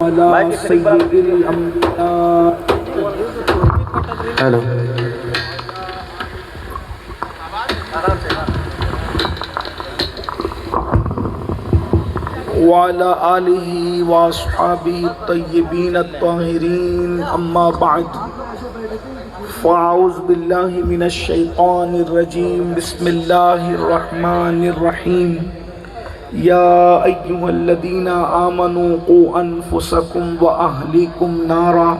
على سيد الأنبياء وعلى آله وأصحابه الطيبين الطاهرين أما بعد فأعوذ بالله من الشيطان الرجيم بسم الله الرحمن الرحيم يا أيها الذين آمنوا قوا أنفسكم وأهليكم نارا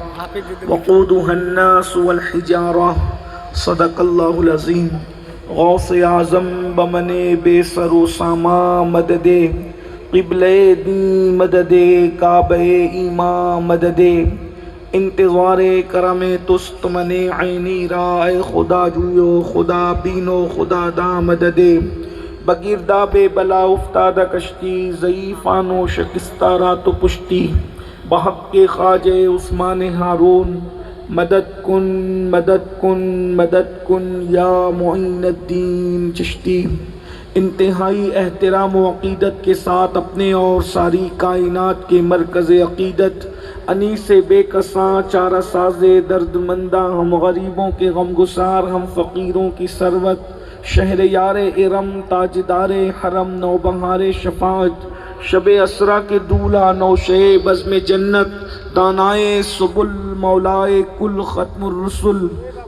وقودها الناس والحجارة صدق الله العظيم غوث اعظم بمن بے سر و ساما مدد قبلِ دین مدد کعبہ ایمان مدد انتظار کرم تست من عینی رائے خدا جویو خدا بینو خدا دا مدد بگیردہ بے بلا افتادہ کشتی ضعیفان و شکستہ رات و پشتی بحق کے خواجہ عثمان ہارون مدد کن مدد کن مدد کن یا معین الدین چشتی۔ انتہائی احترام و عقیدت کے ساتھ اپنے اور ساری کائنات کے مرکز عقیدت انیس بے کساں چارہ ساز درد مندہ ہم غریبوں کے غم گسار ہم فقیروں کی ثروت شہر یار ارم تاجدار حرم نوبہار شفاعت شب اسرا کے دولہ نوشے بزم جنت دانائے سبل مولائے کل ختم الرسل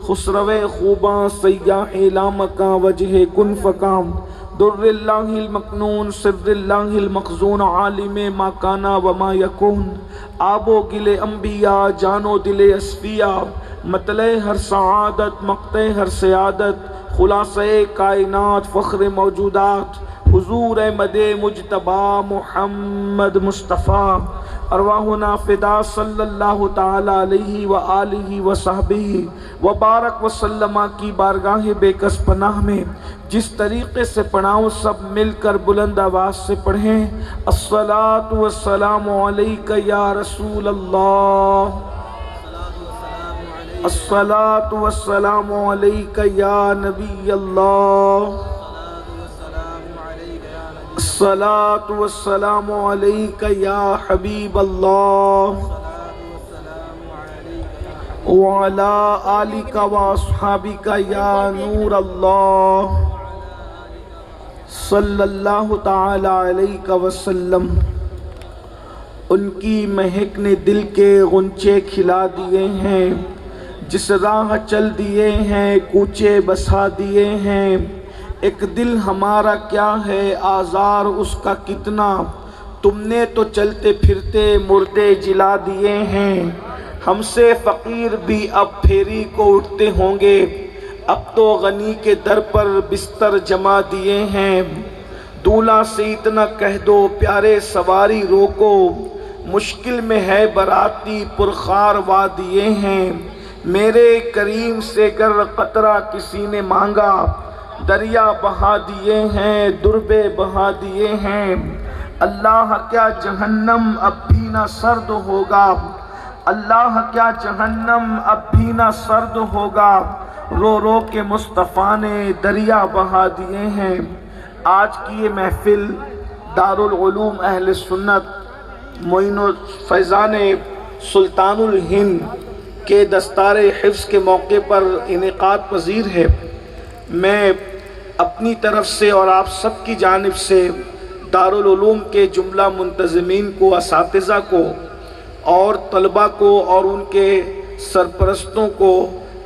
خسرو خوباں سیاح لامکاں وجہ کن فکام در اللہ المکنون سر اللہ المخزون عالم ما کانا وما یکون آب و گل انبیاء جان و دل اصفیاء مطلع ہر سعادت مقطع ہر سیادت خلاصہ کائنات فخر موجودات حضور احمد مجتبی محمد مصطفیٰ ارواحنا فدا صلی اللہ تعالی علیہ وآلہ وصحبہ وبارک وسلم کی بارگاہ بے کس پناہ میں جس طریقے سے پڑھاؤں سب مل کر بلند آواز سے پڑھیں الصلاۃ والسلام علیک یا رسول اللہ الصلاۃ والسلام علیک یا نبی اللہ الصلاۃ والسلام علیک یا حبیب اللہ وعلی آلک واصحابک یا نور اللہ صلی اللہ تعالی علیہ وسلم۔ ان کی مہک نے دل کے غنچے کھلا دیے ہیں، جس راہ چل دیے ہیں کوچے بسا دیے ہیں۔ ایک دل ہمارا کیا ہے آزار اس کا کتنا، تم نے تو چلتے پھرتے مردے جلا دیے ہیں۔ ہم سے فقیر بھی اب پھیری کو اٹھتے ہوں گے، اب تو غنی کے در پر بستر جما دیے ہیں۔ دولہا سے اتنا کہہ دو پیارے سواری روکو، مشکل میں ہے براتی پرخار وا دیے ہیں۔ میرے کریم سے گر قطرہ کسی نے مانگا، دریا بہا دیے ہیں دربے بہا دیے ہیں۔ اللہ کیا جہنم اب بھی نہ سرد ہوگا، اللہ کیا جہنم اب بھی نہ سرد ہوگا، رو رو کے مصطفیٰ نے دریا بہا دیے ہیں۔ آج کی یہ محفل دارالعلوم اہل سنت معین الفیضان سلطان الہند کے دستار حفظ کے موقع پر انعقاد پذیر ہے۔ میں اپنی طرف سے اور آپ سب کی جانب سے دارالعلوم کے جملہ منتظمین کو، اساتذہ کو اور طلباء کو اور ان کے سرپرستوں کو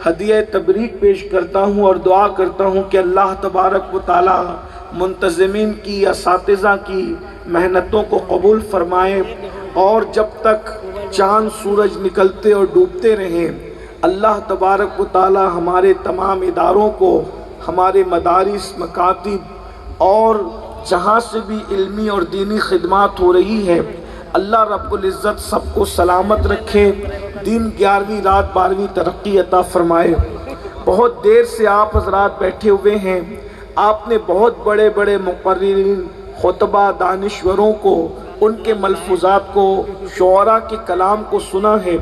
ہدیہ تبریک پیش کرتا ہوں اور دعا کرتا ہوں کہ اللہ تبارک و تعالی منتظمین کی، اساتذہ کی محنتوں کو قبول فرمائے، اور جب تک چاند سورج نکلتے اور ڈوبتے رہیں اللہ تبارک و تعالی ہمارے تمام اداروں کو، ہمارے مدارس مکاتب اور جہاں سے بھی علمی اور دینی خدمات ہو رہی ہے، اللہ رب العزت سب کو سلامت رکھے، دین 11ویں رات 12ویں ترقی عطا فرمائے۔ بہت دیر سے آپ حضرات بیٹھے ہوئے ہیں، آپ نے بہت بڑے بڑے مقررین، خطبہ، دانشوروں کو، ان کے ملفوظات کو، شعراء کے کلام کو سنا ہے۔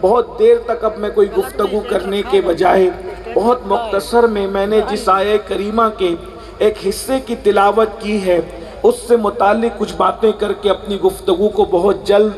بہت دیر تک اب میں کوئی گفتگو کرنے کے بجائے بہت مختصر میں نے جس آیہ کریمہ کے ایک حصے کی تلاوت کی ہے، اس سے متعلق کچھ باتیں کر کے اپنی گفتگو کو بہت جلد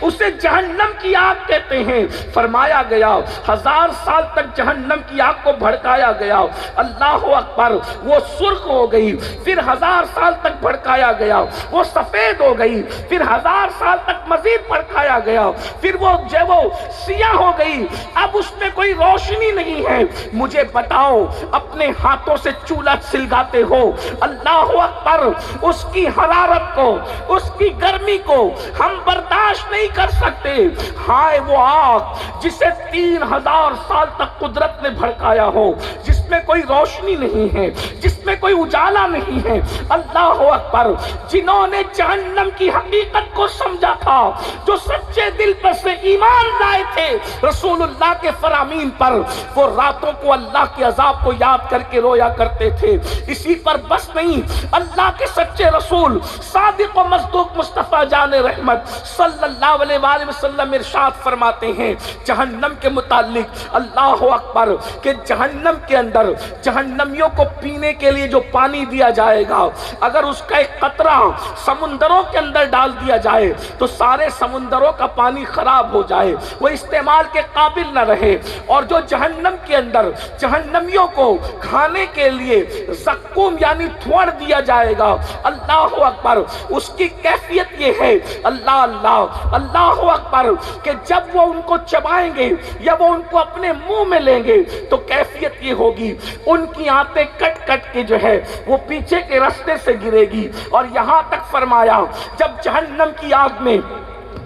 اسے جہنم کی آگ کہتے ہیں۔ فرمایا گیا 1000 سال تک جہنم کی آگ کو بھڑکایا گیا، اللہ اکبر، وہ سرخ ہو گئی، پھر 1000 سال تک بھڑکایا گیا، وہ سفید ہو گئی، پھر 1000 سال تک مزید بھڑکایا گیا، پھر وہ سیاہ ہو گئی، اب اس میں کوئی روشنی نہیں ہے۔ مجھے بتاؤ، اپنے ہاتھوں سے چولہا سلگاتے ہو، اللہ اکبر، اس کی حرارت کو، اس کی گرمی کو ہم برداشت نہیں کر سکتے۔ ہائے وہ آگ جسے 3000 سال تک قدرت نے بھڑکایا ہو، جس میں کوئی روشنی نہیں ہے، جس میں کوئی اجالا نہیں ہے، اللہ اکبر، جنہوں نے جہنم کی حقیقت کو سمجھا تھا، جو سچے دل پر سے ایمان لائے تھے رسول اللہ کے فرامین پر، وہ راتوں کو اللہ کے عذاب کو یاد کر کے رویا کرتے تھے۔ اسی پر بس نہیں، اللہ کے سچے رسول صادق و مصدوق مصطفیٰ جان رحمت صلی اللہ علیہ وآلہ وسلم ارشاد فرماتے ہیں جہنم کے متعلق، اللہ اکبر، کہ جہنم کے اندر جہنمیوں کو پینے کے لیے جو پانی دیا جائے گا، اگر اس کا ایک قطرہ سمندروں کے اندر ڈال دیا جائے تو سارے سمندروں کا پانی خراب ہو جائے، وہ استعمال کے قابل نہ رہے۔ اور جو جہنم کے اندر جہنمیوں کو کھانے کے لیے زقوم یعنی تھوڑ دیا جائے گا، اللہ اکبر، اس کی کیفیت یہ ہے، اللہ اللہ اللہ اکبر، کہ جب وہ ان کو چبائیں گے یا وہ ان کو اپنے منہ میں لیں گے تو کیفیت یہ ہوگی، ان کی آنتیں کٹ کٹ کے جو ہے وہ پیچھے کے راستے سے گرے گی۔ اور یہاں تک فرمایا جب جہنم کی آگ میں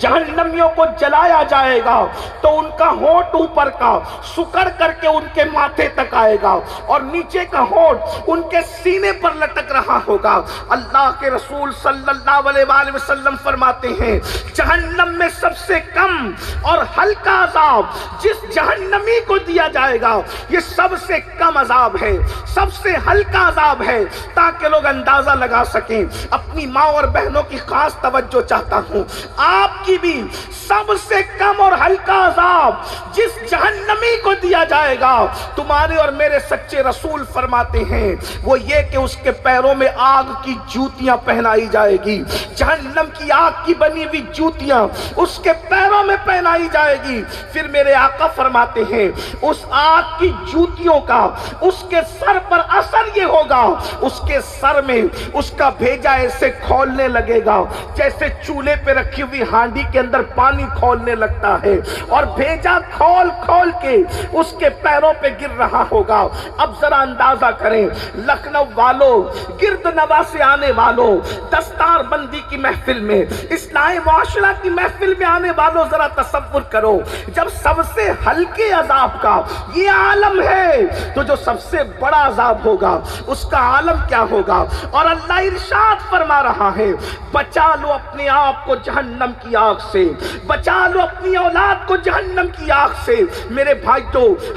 جہنمیوں کو جلایا جائے گا تو ان کا ہونٹ اوپر کا سکڑ کر کے ان کے ماتھے تک آئے گا اور نیچے کا ہونٹ ان کے سینے پر لٹک رہا ہوگا۔ اللہ کے رسول صلی اللہ علیہ وآلہ وسلم فرماتے ہیں جہنم میں سب سے کم اور ہلکا عذاب جس جہنمی کو دیا جائے گا یہ سب سے کم عذاب ہے، سب سے ہلکا عذاب ہے، تاکہ لوگ اندازہ لگا سکیں۔ اپنی ماں اور بہنوں کی خاص توجہ چاہتا ہوں، آپ کی بھی سب سے کم اور ہلکا عذاب جس جہنمی کو دیا جائے گا، تمہارے اور میرے سچے رسول فرماتے ہیں وہ یہ کہ اس کے پیروں میں آگ کی جوتیاں پہنائی جائے گی، جہنم کی آگ کی بنی ہوئی جوتیاں اس کے پیروں میں پہنائی جائے گی۔ پھر میرے آقا فرماتے ہیں اس آگ کی جوتیوں کا اس کے سر پر اثر یہ ہوگا، اس کے سر میں اس کا بھیجا ایسے کھولنے لگے گا جیسے چولہے پہ رکھی ہوئی ہانڈی کے اندر پانی کھولنے لگتا ہے، اور بھیجا کھول کھول کے اس کے پیروں پہ گر رہا ہوگا۔ اب ذرا اندازہ کریں، لکھنؤ والوں، گرد نواح سے آنے والوں، دستار بندی کی محفل میں، اصلاح معاشرہ کی محفل میں آنے والوں، ذرا تصور کرو جب سب سے ہلکے عذاب کا یہ عالم ہے تو جو سب سے بڑا عذاب ہوگا اس کا عالم کیا ہوگا۔ اور اللہ ارشاد فرما رہا ہے بچا لو اپنے آپ کو جہنم کی آگ سے، بچا لو اپنی اولاد کو جہنم کی آگ سے۔ میرے بھائیو،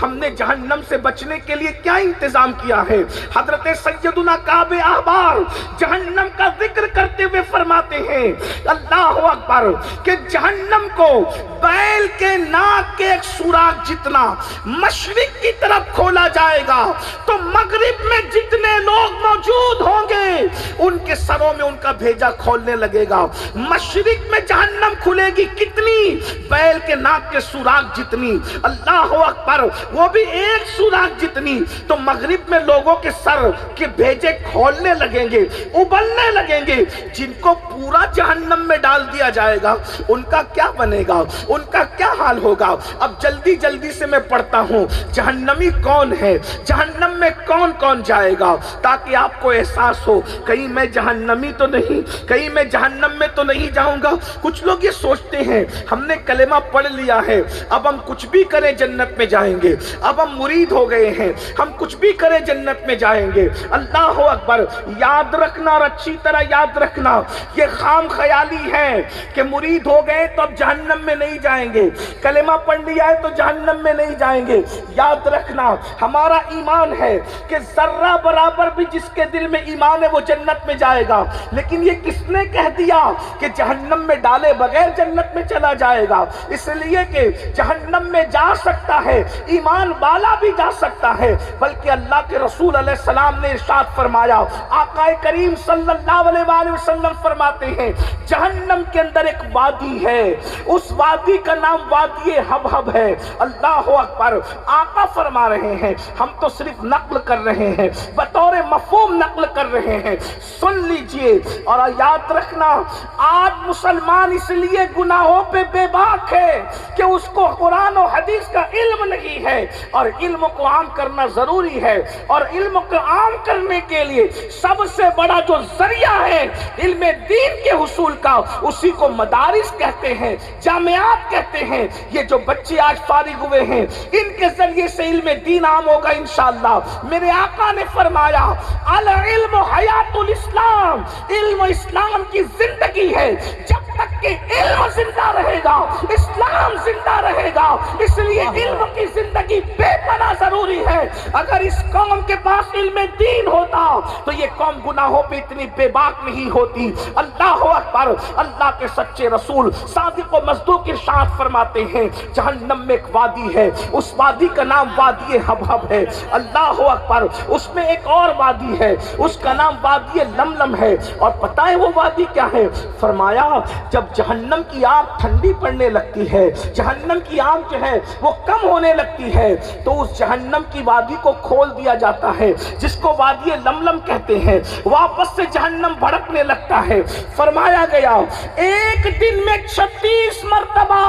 ہم نے جہنم سے بچنے کے لیے کیا انتظام کیا ہے؟ حضرت سیدنا کعب احبار جہنم کا ذکر کرتے ہوئے فرماتے ہیں اللہ اکبر کہ جہنم کو بیل کے ناک کے ایک سوراخ جتنا مشرق کی طرف کھولا جائے گا تو مغرب میں جتنے لوگ موجود ہوں گے ان کے سروں میں ان کا بھیجا کھولنے لگے گا۔ مشرق میں جہنم کھلے گی کتنی؟ بیل کے ناک کے سوراخ جتنی، اللہ اکبر، وہ بھی ایک سوراخ جتنی۔ تو مغرب میں لوگوں کے سر کے بھیجے کھولنے لگیں گے، ابلنے لگیں گے۔ جن کو پورا جہنم میں ڈال دیا جائے گا ان کا کیا بنے گا، ان کا کیا حال ہوگا؟ اب جلدی جلدی سے میں پڑھتا ہوں جہنمی کون ہے، جہنم میں کون کون جائے گا، تاکہ آپ کو احساس ہو کہیں میں جہنمی تو نہیں، کہیں میں جہنم میں تو نہیں جاؤں گا۔ کچھ لوگ یہ سوچتے ہیں ہم نے کلمہ پڑھ لیا ہے، اب ہم کچھ بھی کریں جنت میں جائیں گے، اب ہم مرید ہو گئے ہیں، ہم کچھ بھی کریں جنت میں جائیں گے۔ اللہ اکبر، یاد رکھنا اور اچھی طرح یاد رکھنا، یہ خام خیالی ہے کہ مرید ہو گئے تو اب جہنم میں نہیں جائیں گے، کلمہ پڑھ لیا ہے تو جہنم میں نہیں جائیں گے۔ یاد رکھنا ہمارا ایمان ہے کہ ذرہ برابر بھی جس کے دل میں ایمان ہے وہ جنت میں جائے گا، لیکن یہ کس نے کہہ دیا کہ جہنم میں ڈالے بغیر جنت میں چلا جائے گا، اس لیے کہ جہنم میں جا سکتا ہے ایمان والا بھی جا سکتا ہے، بلکہ اللہ کے رسول علیہ السلام نے ارشاد فرمایا، آقا کریم صلی اللہ علیہ وآلہ وسلم فرماتے ہیں جہنم کے اندر ایک وادی ہے، اس وادی کا نام وادی حبحب ہے۔ اللہ اکبر۔ آقا فرما رہے ہیں، ہم تو صرف نقل کر رہے ہیں، بطور مفہوم نقل کر رہے ہیں، سن لیجئے اور یاد رکھنا، آج مسلمان اس لیے گناہوں پہ بے باک ہے کہ اس کو قرآن و حدیث کا علم نہیں ہے، اور علم کو عام کرنا ضروری ہے، اور علم کو عام کرنے کے لیے سب سے بڑا جو ذریعہ ہے علم دین کے حصول کا، اسی کو مدارس کہتے ہیں، جامعات کہتے ہیں۔ یہ جو بچے آج فارغ ہوئے ہیں، ان کے ذریعے سے علم دین عام ہوگا انشاءاللہ۔ میرے آقا نے فرمایا العلم حیات الاسلام، علم اسلام کی زندگی ہے، جب تک کہ علم زندہ رہے گا اسلام زندہ رہے گا، اس لیے علم کی زندگی بے پناہ ضروری ہے۔ اگر اس قوم کے پاس علم دین ہوتا تو یہ قوم گناہوں پہ اتنی بے باک نہیں ہوتی۔ اللہ اکبر۔ اللہ کے سچے رسول صادق و مصدوق ارشاد فرماتے ہیں جہنم میں ایک وادی ہے، اس وادی کا نام وادی حبحب ہے۔ اللہ اکبر۔ اس میں ایک اور وادی ہے، اس کا نام وادی لملم ہے، اور پتہ ہے وہ وادی کیا ہے؟ فرمایا جب جہنم کی آگ ٹھنڈی پڑنے لگتی ہے، جہنم کی آگ جو ہے وہ کم ہونے لگتی ہے، تو اس جہنم کی وادی کو کھول دیا جاتا ہے، جس کو وادی لملم کہتے ہیں، واپس سے جہنم بھڑکنے لگتا ہے۔ فرمایا گیا ایک دن میں 36 مرتبہ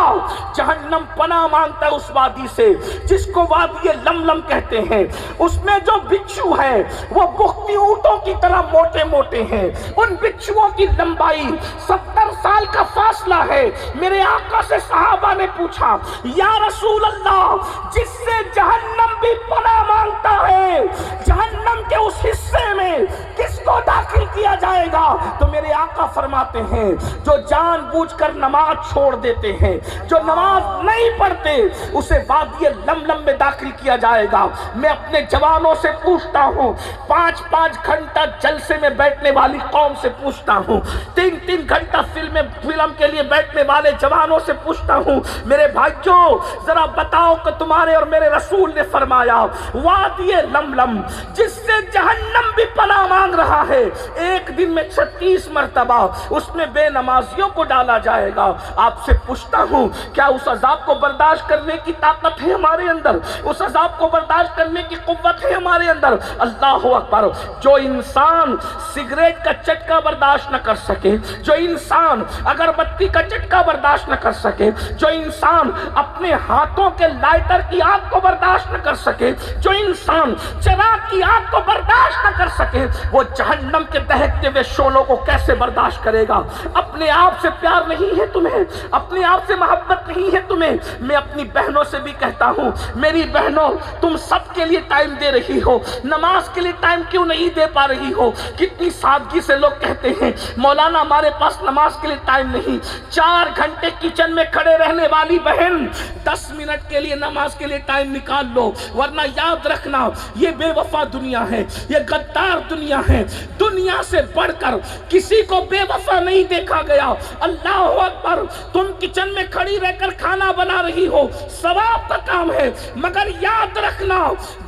جہنم پناہ مانگتا ہے اس وادی سے، جس کو وادی لملم کہتے ہیں۔ اس میں جو بچھو ہیں وہ بختی اونٹوں کی طرح موٹے موٹے ہیں، ان بچھوؤں کی لمبائی 70 سال کا فاصلہ ہے۔ میرے آقا سے صحابہ نے پوچھا یا رسول اللہ، جس سے جہنم بھی پناہ مانگتا ہے، جہنم کے اس حصے میں کس کو داخل کیا جائے گا؟ تو میرے آقا فرماتے ہیں جو جان بوجھ کر نماز چھوڑ دیتے ہیں، جو نماز نہیں پڑھتے، اسے وادی لملم میں داخل کیا جائے گا۔ میں اپنے جوانوں سے پوچھتا ہوں، 5 گھنٹہ جلسے میں بیٹھنے والی قوم سے پوچھتا ہوں، 3 گھنٹہ فلم کے لیے بیٹھنے والے جوانوں سے پوچھتا ہوں، میرے بھائیوں ذرا بتاؤ کہ تمہارے اور میرے رسول نے فرمایا وادی لملم جس سے جہنم بھی پناہ مانگ رہا ہے، ایک دن میں 36 مرتبہ اس میں بے نمازیوں کو ڈالا جائے گا۔ آپ سے پوچھتا ہوں کیا اس عذاب کو برداشت کرنے کی طاقت ہے ہمارے اندر؟ اس عذاب کو برداشت کرنے کی قوت ہے ہمارے اندر؟ اللہ اکبر۔ جو انسان سگریٹ کا چٹکا برداشت نہ کر سکے، جو انسان اگربتی کا چٹکا برداشت نہ کر سکے، جو انسان اپنے ہاتھوں کے لائٹر کی آگ کو برداشت نہ کر سکے، جو انسان چراغ کی آگ کو برداشت نہ کر سکے، وہ جہنم کے دہکتے ہوئے شعلوں کو کیسے برداشت کرے گا؟ اپنے آپ سے پیار نہیں ہے تمہیں، اپنے آپ سے محبت نہیں ہے تمہیں۔ میں اپنی بہنوں سے بھی کہتا ہوں، میری بہنوں تم سب کے لیے ٹائم دے رہی ہو، نماز کے لیے ٹائم کیوں نہیں دے پا رہی ہو؟ کتنی سادگی سے لوگ کہتے ہیں مولانا ہمارے پاس نماز کے لیے ٹائم نہیں۔ 4 گھنٹے کچن میں کھڑے رہنے والی بہن 10 منٹ کے لیے نماز کے لیے ٹائم نکال لو، ورنہ یاد رکھنا یہ بے وفا دنیا ہے، یہ غدار دنیا ہے۔ دنیا سے بڑھ کر کسی کو بے وفا نہیں دیکھا گیا۔ اللہ اکبر۔ تم کچن میں کھڑی رہ کر کھانا بنا رہی ہو، ثواب کا کام ہے، مگر یاد رکھنا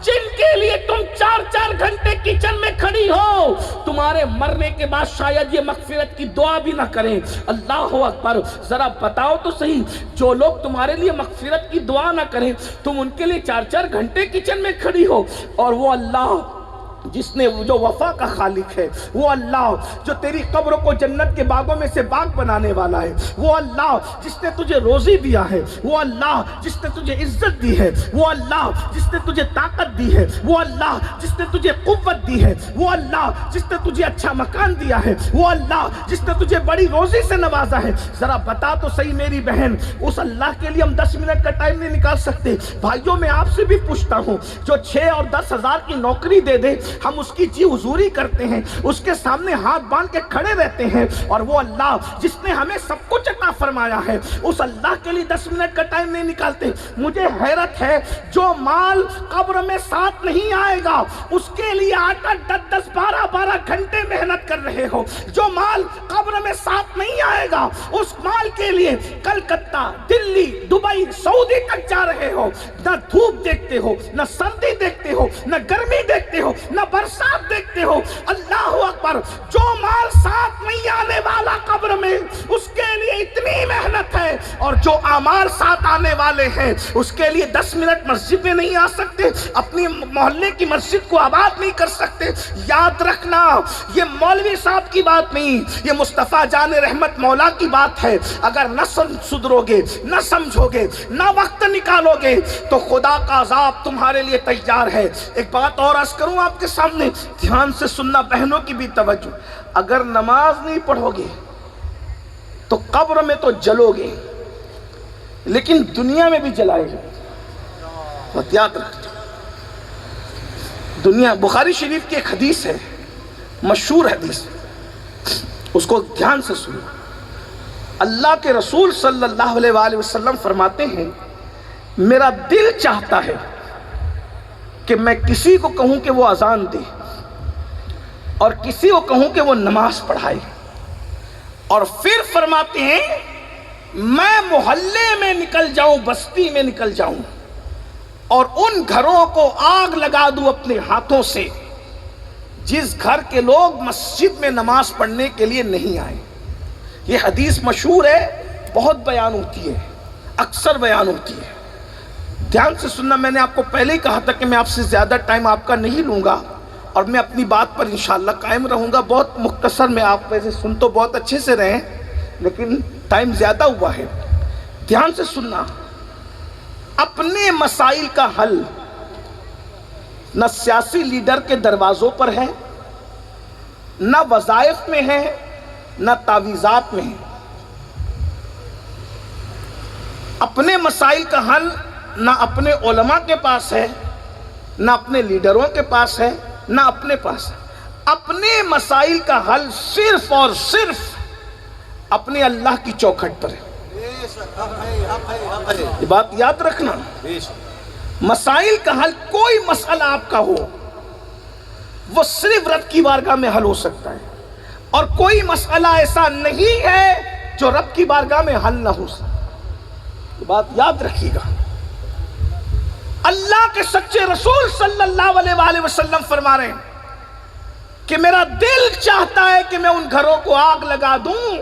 جن کے لیے تم 4 گھنٹے کچن میں کھڑی ہو، تمہارے مرنے کے بعد شاید یہ مغفرت کی دعا بھی نہ کریں۔ اللہ اکبر۔ ذرا بتاؤ تو صحیح، جو لوگ تمہارے لیے مغفرت کی دعا نہ کریں، تم ان کے لیے 4 گھنٹے کچن میں کھڑی ہو، اور وہ اللہ جس نے جو وفا کا خالق ہے، وہ اللہ جو تیری قبر کو جنت کے باغوں میں سے باغ بنانے والا ہے، وہ اللہ جس نے تجھے روزی دیا ہے، وہ اللہ جس نے تجھے عزت دی ہے، وہ اللہ جس نے تجھے طاقت دی ہے، وہ اللہ جس نے تجھے قوت دی ہے، وہ اللہ جس نے تجھے اچھا مکان دیا ہے، وہ اللہ جس نے تجھے بڑی روزی سے نوازا ہے۔ ذرا بتا تو صحیح میری بہن، اس اللہ کے لیے ہم 10 منٹ کا ٹائم نہیں نکال سکتے؟ بھائیوں میں آپ سے بھی پوچھتا ہوں، جو 6 اور 10 ہزار کی نوکری دے دے ہم اس کی جی حضوری کرتے ہیں، اس کے سامنے ہاتھ باندھ کے کھڑے رہتے ہیں، اور وہ اللہ جس نے ہمیں سب کچھ عطا فرمایا ہے اس اللہ کے لیے 10 منٹ کا ٹائم نہیں نکالتے۔ مجھے حیرت ہے جو مال قبر میں ساتھ نہیں آئے گا اس کے لیے 8-8 10-10 12-12 گھنٹے محنت کر رہے ہو، جو مال قبر میں ساتھ نہیں آئے گا اس مال کے لیے کلکتہ، دلی، دبئی، سعودی تک جا رہے ہو، نہ دھوپ دیکھتے ہو، نہ سردی دیکھتے ہو، نہ گرمی دیکھتے ہو، نہ برسات دیکھتے ہو۔ اللہ اکبر، جو مال ساتھ نہیں آنے والا قبر میں اس کے لیے اتنی محنت ہے، اور جو اعمال ساتھ آنے والے ہیں اس کے لیے 10 منٹ مسجد میں نہیں آ سکتے، اپنی محلے کی مسجد کو آباد نہیں کر سکتے۔ یاد رکھنا یہ مولوی صاحب کی بات نہیں، یہ مصطفیٰ جان رحمت مولا کی بات ہے۔ اگر نہ سدھرو گے، نہ سمجھو گے، نہ وقت نکالو گے تو خدا کا عذاب تمہارے لیے تیار ہے۔ ایک بات اور عرض کروں آپ کے سامنے، دھیان سے سننا، بہنوں کی بھی توجہ۔ اگر نماز نہیں پڑھو گے تو قبر میں تو جلو گے لیکن دنیا میں بھی جلائے گے۔ بات یاد رکھنا، دنیا، بخاری شریف کی ایک حدیث ہے، مشہور حدیث، اس کو دھیان سے سنو۔ اللہ کے رسول صلی اللہ علیہ وآلہ وسلم فرماتے ہیں میرا دل چاہتا ہے کہ میں کسی کو کہوں کہ وہ اذان دے اور کسی کو کہوں کہ وہ نماز پڑھائے، اور پھر فرماتے ہیں میں محلے میں نکل جاؤں، بستی میں نکل جاؤں اور ان گھروں کو آگ لگا دوں اپنے ہاتھوں سے جس گھر کے لوگ مسجد میں نماز پڑھنے کے لیے نہیں آئے۔ یہ حدیث مشہور ہے، بہت بیان ہوتی ہے، اکثر بیان ہوتی ہے۔ دھیان سے سننا، میں نے آپ کو پہلے ہی کہا تھا کہ میں آپ سے زیادہ ٹائم آپ کا نہیں لوں گا اور میں اپنی بات پر انشاءاللہ قائم رہوں گا۔ بہت مختصر میں، آپ ویسے سن تو بہت اچھے سے رہے لیکن ٹائم زیادہ ہوا ہے۔ دھیان سے سننا، اپنے مسائل کا حل نہ سیاسی لیڈر کے دروازوں پر ہے، نہ وظائف میں ہے، نہ تعویذات میں ہے۔ اپنے مسائل کا حل نہ اپنے علماء کے پاس ہے، نہ اپنے لیڈروں کے پاس ہے، نہ اپنے پاس ہے۔ اپنے مسائل کا حل صرف اور صرف اپنے اللہ کی چوکھٹ پر ہے۔ یہ بات یاد رکھنا، مسائل کا حل، کوئی مسئلہ آپ کا ہو وہ صرف رب کی بارگاہ میں حل ہو سکتا ہے، اور کوئی مسئلہ ایسا نہیں ہے جو رب کی بارگاہ میں حل نہ ہو سکتا۔ یہ بات یاد رکھیے گا۔ اللہ کے سچے رسول صلی اللہ علیہ وآلہ وسلم فرما رہے ہیں کہ میرا دل چاہتا ہے کہ میں ان گھروں کو آگ لگا دوں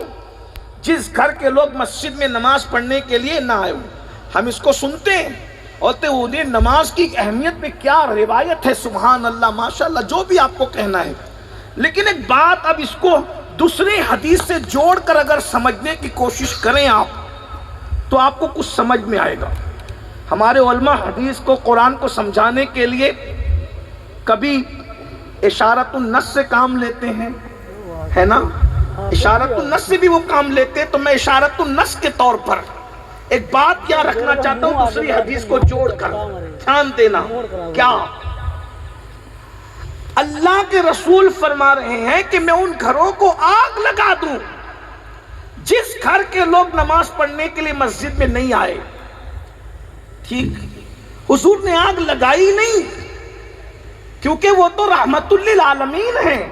جس گھر کے لوگ مسجد میں نماز پڑھنے کے لیے نہ آئے ہوں۔ ہم اس کو سنتے ہیں اور انہیں نماز کی اہمیت میں کیا روایت ہے، سبحان اللہ، ماشاءاللہ، جو بھی آپ کو کہنا ہے، لیکن ایک بات اب اس کو دوسری حدیث سے جوڑ کر اگر سمجھنے کی کوشش کریں آپ تو آپ کو کچھ سمجھ میں آئے گا۔ ہمارے علماء حدیث کو، قرآن کو سمجھانے کے لیے کبھی اشارت النص سے کام لیتے ہیں، ہے نا، اشارت النص سے بھی وہ کام لیتے ہیں، تو میں اشارت النص کے طور پر ایک بات کیا رکھنا چاہتا ہوں دوسری حدیث کو جوڑ کر، دھیان دینا۔ کیا اللہ کے رسول فرما رہے ہیں کہ میں ان گھروں کو آگ لگا دوں جس گھر کے لوگ نماز پڑھنے کے لیے مسجد میں نہیں آئے۔ ٹھیک، حضور نے آگ لگائی نہیں کیونکہ وہ تو رحمت للعالمین ہیں،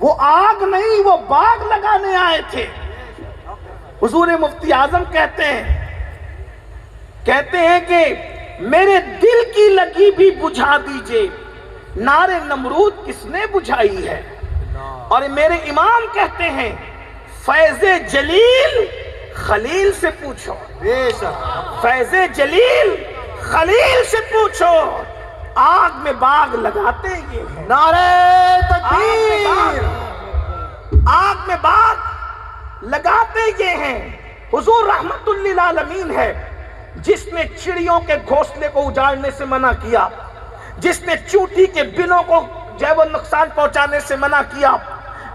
وہ آگ نہیں، وہ باغ لگانے آئے تھے۔ حضور مفتی اعظم کہتے ہیں کہ میرے دل کی لگی بھی بجھا دیجئے، نار نمرود کس نے بجھائی ہے۔ اور میرے امام کہتے ہیں فیض جلیل خلیل سے پوچھو، فیض جلیل خلیل سے پوچھو، آگ میں باغ لگاتے یہ ہیں۔ نعرہ تکبیر، آگ میں باغ لگاتے یہ ہیں۔ حضور رحمت للعالمین ہے جس نے چڑیوں کے گھونسلے کو اجاڑنے سے منع کیا، جس نے چوٹی کے بلوں کو جو وہ نقصان پہنچانے سے منع کیا،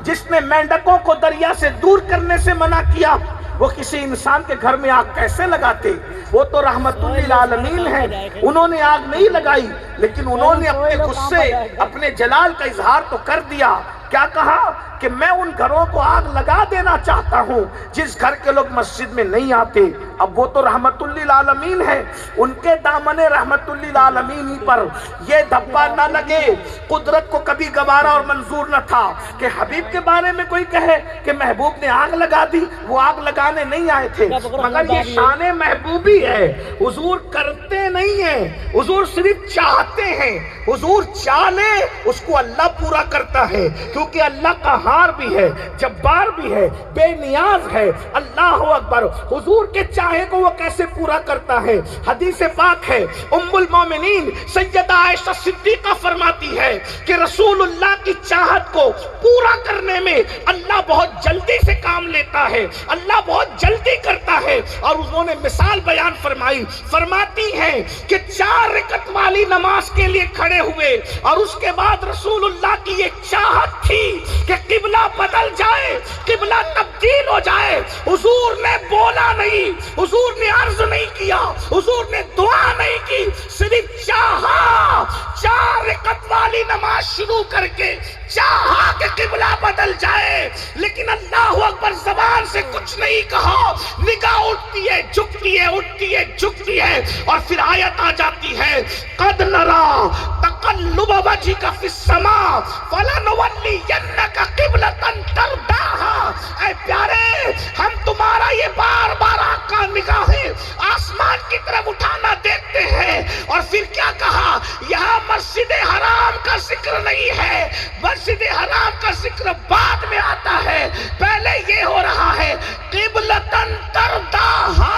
جس نے مینڈکوں کو دریا سے دور کرنے سے منع کیا، وہ کسی انسان کے گھر میں آگ کیسے لگاتے؟ وہ تو رحمت للعالمین ہیں، انہوں نے آگ نہیں لگائی، لیکن انہوں نے اپنے غصے، اپنے جلال کا اظہار تو کر دیا۔ کیا کہا کہ میں ان گھروں کو آگ لگا دینا چاہتا ہوں جس گھر کے لوگ مسجد میں نہیں آتے۔ اب وہ تو رحمت للعالمین ہے، ان کے دامن رحمت للعالمین ہی پر یہ دھبا نہ لگے۔ قدرت کو کبھی گوارا اور منظور نہ تھا کہ حبیب کے بارے میں کوئی کہے کہ محبوب نے آگ لگا دی، وہ آگ لگانے نہیں آئے تھے، مگر یہ شان محبوبی ہے۔ حضور کرتے نہیں ہیں، حضور صرف چاہتے ہیں۔ حضور چاہے اس کو اللہ پورا کرتا ہے، کیونکہ اللہ قہار بھی ہے، جبار بھی ہے، بے نیاز ہے۔ اللہ اکبر۔ حضور کے چاہے کو وہ کیسے پورا کرتا ہے؟ حدیث پاک ہے، ام المومنین سیدہ عائشہ صدیقہ فرماتی ہے کہ رسول اللہ کی چاہت کو پورا کرنے میں اللہ بہت جلدی سے کام لیتا ہے، اللہ بہت جلدی کرتا ہے۔ اور انہوں نے مثال بیان فرمائی، فرماتی ہیں کہ 4 رکعت والی نماز کے لیے کھڑے ہوئے اور اس کے بعد رسول اللہ کی یہ چاہت تھی کہ قبلہ بدل جائے، قبلہ تبدیل ہو جائے۔ حضور نے بولا نہیں، حضور نے عرض نہیں کیا، حضور نے دعا نہیں کی، صرف چاہا۔ 4 رکعت والی نماز شروع کر کے چاہا کہ قبلہ بدل جائے، لیکن اللہ اکبر زبان سے کچھ نہیں کہا۔ نگاہ اٹھتی ہے، جھکتی ہے، اٹھتی ہے، جھکتی ہے، اور پھر آیت آ جاتی ہے، قد نرا تقلب وجهك في السماء فلنولینک قبلۃ ترضاها۔ اے پیارے، ہم تمہارا یہ بار بار آقا نگاہیں آسمان کی طرف اٹھانا دیکھتے ہیں۔ اور پھر کیا کہا؟ یہاں مسجد حرام کا ذکر نہیں ہے، مسجد حرام کا ذکر بعد میں آتا ہے، پہلے یہ ہو رہا ہے قبلۃ ترضاها۔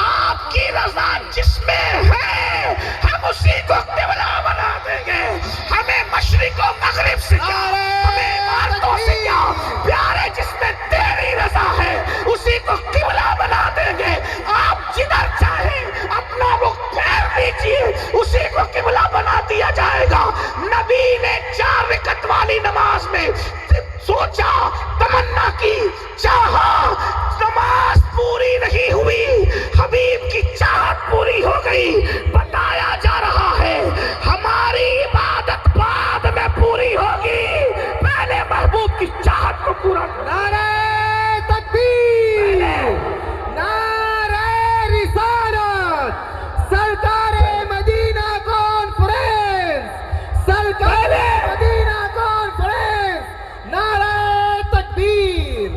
آپ کی رضا جس میں ہے ہم اسی کو قبلہ بنا دیں گے۔ ہمیں مشرق و مغرب سے کیا، ہمیں عمارتوں سے کیا، پیارے جس میں تیری رضا ہے اسی کو قبلہ بنا دیں گے۔ آپ جدھر چاہیں اپنا رخ پھیر لیجیے، اسی کو قبلہ بنا دیا جائے گا۔ نبی نے 4 رکعت والی نماز میں سوچا، تمنا کی، چاہا، نماز پوری نہیں ہوئی، حبیب کی چاہت پوری ہو گئی۔ بتایا جا رہا ہے ہماری عبادت بعد میں پوری ہوگی، پہلے محبوب کی چاہت کو پورا کرنا۔ نعرہ تکبیر، نعرہ رسالت، سرکار مدینہ کانفرنس، سرکار مدینہ کانفرنس، نعرہ تکبیر۔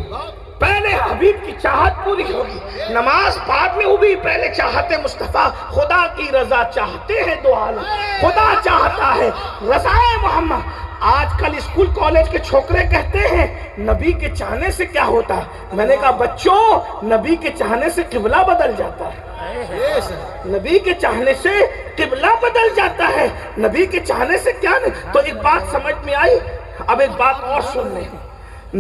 پہلے حبیب کی چاہت پوری ہوگی، نماز بعد میں ہوگی، پہلے چاہت مصطفیٰ۔ خدا کی رضا چاہتے ہیں دو عالم، خدا چاہتا ہے رضا محمد۔ آج کل اسکول کالج کے چھوکرے کہتے ہیں نبی کے چاہنے سے کیا ہوتا ہے؟ میں نے کہا بچوں، نبی کے چاہنے سے قبلہ بدل جاتا ہے، نبی کے چاہنے سے قبلہ بدل جاتا ہے، نبی کے چاہنے سے کیا نہیں۔ تو ایک بات سمجھ میں آئی، اب ایک بات اور سن لیں،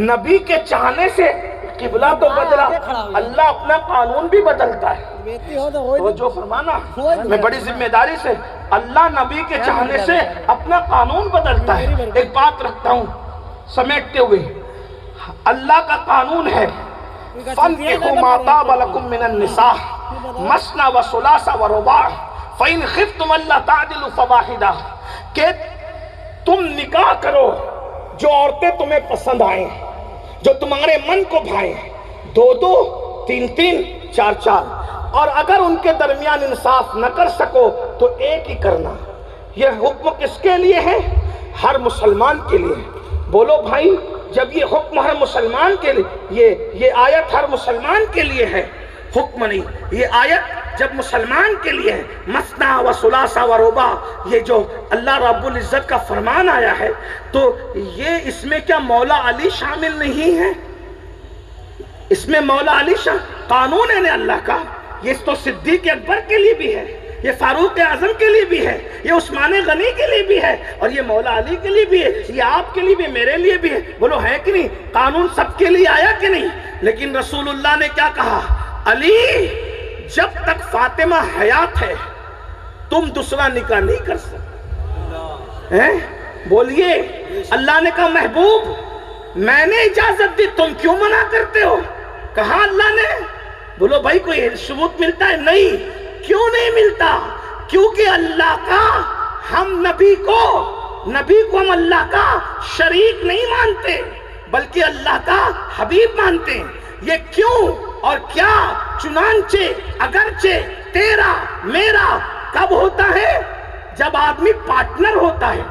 نبی کے چاہنے سے قبلہ تو بدلا، اللہ اپنا قانون بھی بدلتا ہے۔ تو جو فرمانا میں بڑی ذمہ داری سے، اللہ نبی کے چاہنے سے اپنا قانون بدلتا ہے۔ ایک بات رکھتا ہوں سمیٹتے ہوئے، اللہ کا قانون ہے فَانْكِحُوا مَا طَابَ لَكُم مِّنَ النِّسَاءِ مَثْنَىٰ وَثُلَاثَ وَرُبَاعَ فَإِنْ خِفْتُمْ أَلَّا تَعْدِلُوا فَوَاحِدَةً، کہ تم نکاح کرو جو عورتیں تمہیں پسند آئیں، جو تمہارے من کو بھائیں، 2 3 4 اور اگر ان کے درمیان انصاف نہ کر سکو تو ایک ہی کرنا۔ یہ حکم کس کے لیے ہے؟ ہر مسلمان کے لیے۔ بولو بھائی، جب یہ حکم ہر مسلمان کے لیے، یہ آیت ہر مسلمان کے لیے ہے، حکم نہیں، یہ آیت جب مسلمان کے لیے ہے، مثنیٰ و ثلاثہ و رباع، یہ جو اللہ رب العزت کا فرمان آیا ہے، تو یہ اس میں کیا مولا علی شامل نہیں ہے؟ اس میں مولا علی قانون ہے اللہ کا، یہ تو صدیق اکبر کے لیے بھی ہے، یہ فاروق اعظم کے لیے بھی ہے، یہ عثمان غنی کے لیے بھی ہے، اور یہ مولا علی کے لیے بھی ہے، یہ آپ کے لیے بھی، میرے لیے بھی ہے۔ بولو ہے کہ نہیں؟ قانون سب کے لیے آیا کہ نہیں؟ لیکن رسول اللہ نے کیا کہا؟ علی، جب تک فاطمہ حیات ہے تم دوسرا نکاح نہیں کر سکتے۔ بولیے، اللہ نے کہا محبوب میں نے اجازت دی، تم کیوں منع کرتے ہو؟ کہا اللہ نے؟ بولو بھائی کوئی ثبوت ملتا ہے؟ نہیں. کیوں نہیں ملتا؟ کیونکہ اللہ کا ہم نبی کو ہم اللہ کا شریک نہیں مانتے بلکہ اللہ کا حبیب مانتے ہیں. یہ کیوں اور کیا؟ چنانچہ اگرچہ تیرا میرا کب ہوتا ہے؟ جب آدمی پارٹنر ہوتا ہے،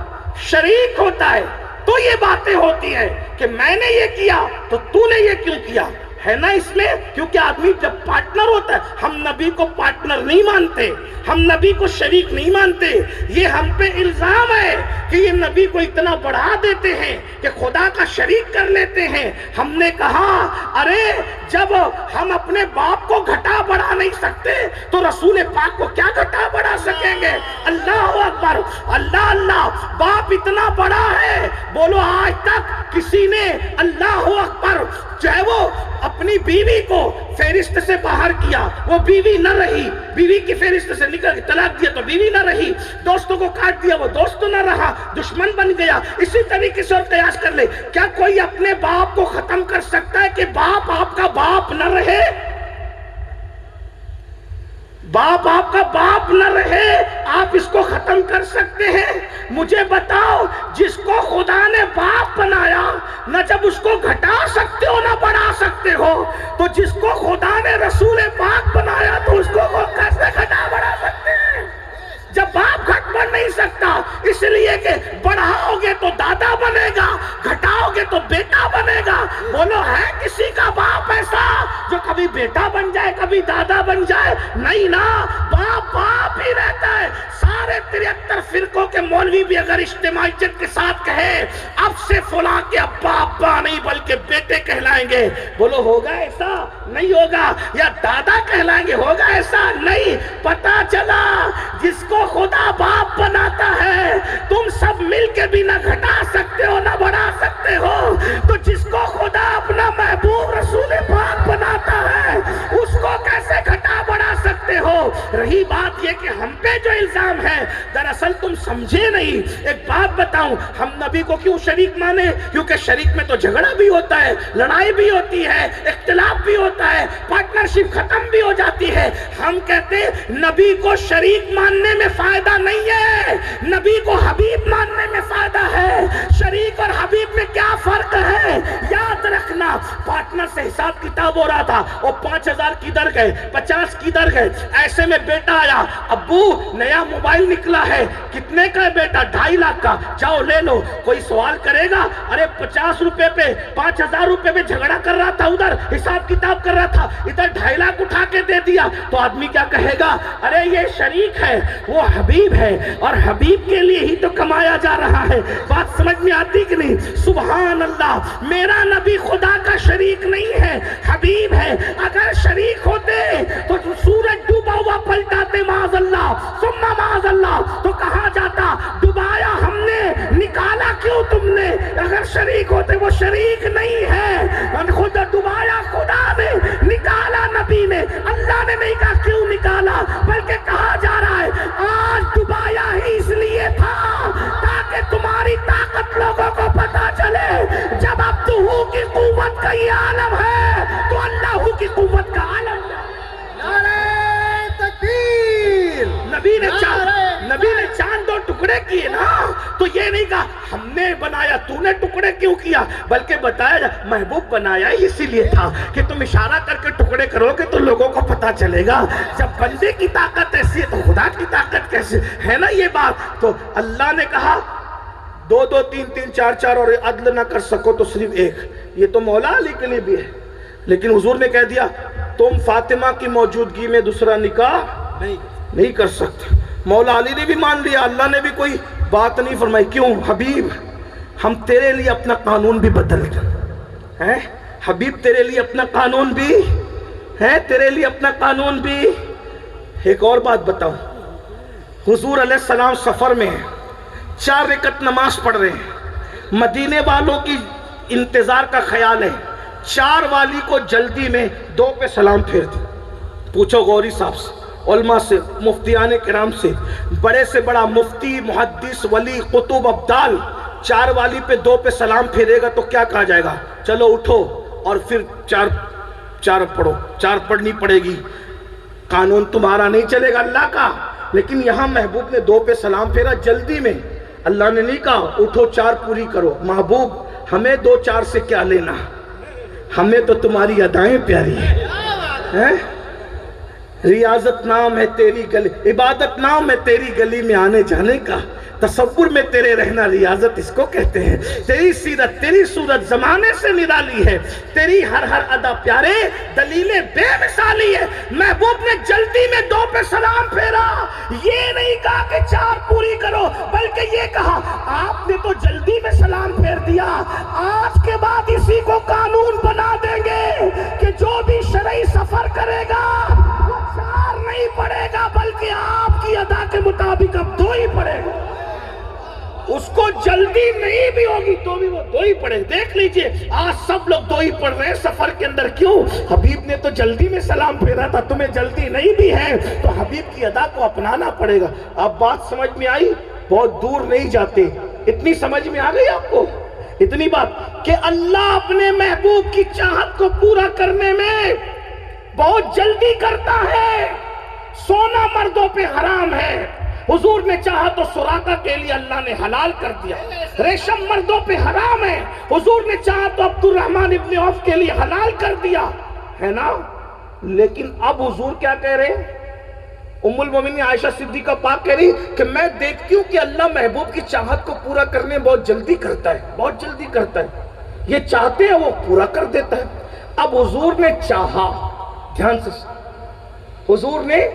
شریک ہوتا ہے، تو یہ باتیں ہوتی ہیں کہ میں نے یہ کیا تو تو نے یہ کیوں کیا، ہے نا اس میں. کیونکہ آدمی جب پارٹنر ہوتا ہے، ہم نبی کو پارٹنر نہیں مانتے، ہم نبی کو شریک نہیں مانتے. یہ ہم پہ الزام ہے کہ یہ نبی کو اتنا بڑھا دیتے ہیں کہ خدا کا شریک کر لیتے ہیں. ہم نے کہا ارے جب ہم اپنے باپ کو گھٹا بڑھا نہیں سکتے تو رسول پاک کو کیا گھٹا بڑھا سکیں گے؟ اللہ اکبر، اللہ اللہ. باپ اتنا بڑا ہے، بولو آج تک کسی نے اللہ اکبر چاہے وہ اپنی بیوی کو فہرست سے باہر کیا، وہ بیوی نہ رہی، بیوی کی فہرست سے نکل طلاق دیا تو بیوی نہ رہی، دوستوں کو کاٹ دیا وہ دوست نہ رہا، دشمن بن گیا. اسی طریقے سے اور قیاس کر لے. کیا کوئی اپنے باپ کو ختم کر سکتا ہے کہ باپ آپ کا باپ نہ رہے؟ باپ آپ کا باپ نہ رہے، آپ اس کو ختم کر سکتے ہیں؟ مجھے بتاؤ، جس کو خدا نے باپ بنایا، نہ جب اس کو گھٹا سکتے ہو نہ بڑھا سکتے ہو، تو جس کو خدا نے رسول پاک بنایا تو اس کو کیسے گھٹا بڑھا سکتے ہیں؟ جب باپ گھٹ بڑھ نہیں سکتا، اس لیے کہ بڑھاؤ گے تو دادا بنے گا، گھٹاؤ گے تو بیٹا بنے گا. بولو ہے کسی کا باپ ایسا جو کبھی بیٹا بن جائے کبھی دادا بن جائے؟ نہیں نا، باپ باپ ہی رہتا ہے. سارے 73 فرقوں کے مولوی بھی اگر اجتماعیت کے ساتھ کہے اب سے فلاں کے ابا ابا نہیں بلکہ بیٹے کہلائیں گے، بولو ہوگا ایسا؟ نہیں ہوگا. یا دادا کہلائیں گے، ہوگا ایسا؟ نہیں. پتا چلا جس کو خدا باپ بناتا ہے تم سب مل کے بھی نہ گھٹا سکتے ہو نہ بڑھا سکتے ہو، تو جس کو خدا اپنا محبوب رسول پاک بناتا ہے اس کو کیسے گھٹا بڑھا سکتے ہو؟ رہی بات یہ کہ ہم پہ جو الزام ہے، دراصل تم سمجھے نہیں. ایک بات بتاؤں، ہم نبی کو کیوں شریک مانے؟ کیونکہ شریک میں تو جھگڑا بھی ہوتا ہے، لڑائی بھی ہوتی ہے، اختلاف بھی ہوتا ہے، پارٹنرشپ ختم بھی ہو جاتی ہے. ہم کہتے نبی کو شریک ماننے میں فائدہ نہیں ہے، نبی کو حبیب ماننے میں فائدہ ہے. شریک اور حبیب میں کیا فرق ہے؟ یاد رکھنا. پارٹنر سے حساب کتاب ہو رہا تھا، وہ 5000 کدھر گئے، 50 کدھر گئے. ایسے میں بیٹا آیا، ابو نیا موبائل نکلا ہے، کتنے کا ہے بیٹا؟ 2.5 لاکھ کا، جاؤ لے لو. کوئی سوال کرے گا؟ ارے 50 روپے پہ 5000 روپے پہ جھگڑا کر رہا تھا، ادھر حساب کتاب کر رہا تھا، ادھر 2.5 لاکھ اٹھا کے دے دیا، تو آدمی کیا کہے گا؟ ارے یہ شریک ہے، وہ حبیب ہے، اور حبیب کے لیے ہی تو کمایا جا رہا ہے. بات سمجھ میں آتی کہ نہیں؟ سبحان اللہ. میرا نبی خدا کا شریک نہیں ہے، حبیب ہے. اگر شریک ہوتے تو سورج ڈوبا ہوا پلٹاتے، معاذ اللہ ثم معاذ اللہ، تو کہا جاتا ڈبایا ہم نے، نکالا کیوں تم نے؟ اگر شریک ہوتے، وہ شریک نہیں ہے، خود ڈبایا خدا نے، نکالا نبی نے. اللہ نے نہیں کہا کیوں نکالا، بلکہ کہا جا رہا ہے آج ڈبایا ہی اس لیے تھا تاکہ تمہاری طاقت لوگوں کو پتا چلے. جب اب تو کی قوت کا یہ عالم ہے تو اللہ کی قوت کا عالم ہے. نعرہ تکبیر. نبی نے چاند 2 ٹکڑے کیے نا، تو یہ نہیں کہا ہم نے بنایا تو نے ٹکڑے کیوں کیا، بلکہ بتایا محبوب بنایا اسی لیے تھا کہ تم اشارہ کر کے ٹکڑے کرو گے تو لوگوں کو پتا چلے گا. جب بندے کی طاقت ایسی ہے تو خدا کی طاقت کیسے ہے نا یہ بات. تو اللہ نے کہا 2 2 3 3 4 4 اور عدل نہ کر سکو تو صرف 1. یہ تو مولا علی کے لیے بھی ہے، لیکن حضور نے کہہ دیا تم فاطمہ کی موجودگی میں دوسرا نکاح نہیں کر سکتے. مولا علی نے بھی مان لیا، اللہ نے بھی کوئی بات نہیں فرمائی. کیوں؟ حبیب ہم تیرے لیے اپنا قانون بھی بدل ہیں. حبیب تیرے لیے اپنا قانون بھی ہے، تیرے لیے اپنا قانون بھی. ایک اور بات بتاؤں، حضور علیہ السلام سفر میں ہیں، 4 رکعت نماز پڑھ رہے ہیں، مدینے والوں کی انتظار کا خیال ہے، 4 والی کو جلدی میں 2 پہ سلام پھیر دیں. پوچھو غوری صاحب سے، علماء سے، مفتیان کرام سے، بڑے سے بڑا مفتی، محدث، ولی، قطب، ابدال 4 والی پہ 2 پہ سلام پھیرے گا تو کیا کہا جائے گا؟ چلو اٹھو اور پھر 4 چار پڑھو، چار پڑھنی پڑے گی، قانون تمہارا نہیں چلے گا اللہ کا. لیکن یہاں محبوب نے 2 پہ سلام پھیرا جلدی میں. اللہ نے نہیں کہا اٹھو 4 پوری کرو. محبوب ہمیں 2 4 سے کیا لینا، ہمیں تو تمہاری ادائیں پیاری ہیں. ریاضت نام ہے تیری گلی، عبادت نام ہے تیری گلی میں آنے جانے کا، تصور میں تیرے رہنا ریاضت اس کو کہتے ہیں. تیری سیرت تیری صورت زمانے سے نرالی ہے، تیری ہر ادا پیارے دلیل بے مثالی ہے. محبوب نے جلدی میں 2 پہ سلام پھیرا. یہ نہیں کہا کہ 4 پوری کرو، بلکہ یہ کہا آپ نے تو جلدی میں سلام پھیر دیا، آج کے بعد اسی کو قانون بنا دیں گے کہ جو بھی شرعی سفر کرے گا 4 نہیں پڑے گا، بلکہ آپ کی ادا کے مطابق اب 2 ہی پڑے گا. اس کو جلدی نہیں بھی ہوگی تو بھی وہ 2 ہی پڑھے. دیکھ لیجئے آج سب لوگ 2 ہی پڑھ رہے ہیں سفر کے اندر. کیوں؟ حبیب نے تو جلدی میں سلام پھیرا تھا، تمہیں جلدی نہیں بھی ہے تو حبیب کی ادا کو اپنانا پڑے گا. اب بات سمجھ میں آئی؟ بہت دور نہیں جاتے، اتنی سمجھ میں آ گئی آپ کو؟ اتنی بات کہ اللہ اپنے محبوب کی چاہت کو پورا کرنے میں بہت جلدی کرتا ہے. سونا مردوں پہ حرام ہے، حضور نے چاہا تو سراقہ کے لیے اللہ نے حلال کر دیا. ریشم مردوں پہ حرام ہے، حضور نے چاہا تو عبد الرحمن ابن عوف کے لیے حلال کر دیا ہے نا. لیکن اب حضور کیا کہہ رہے ہیں؟ ام المومنین عائشہ صدیقہ پاک کہہ رہی کہ میں دیکھتی ہوں کہ اللہ محبوب کی چاہت کو پورا کرنے بہت جلدی کرتا ہے، بہت جلدی کرتا ہے. یہ چاہتے ہیں وہ پورا کر دیتا ہے. اب حضور نے چاہا، دھیان سے، حضور نے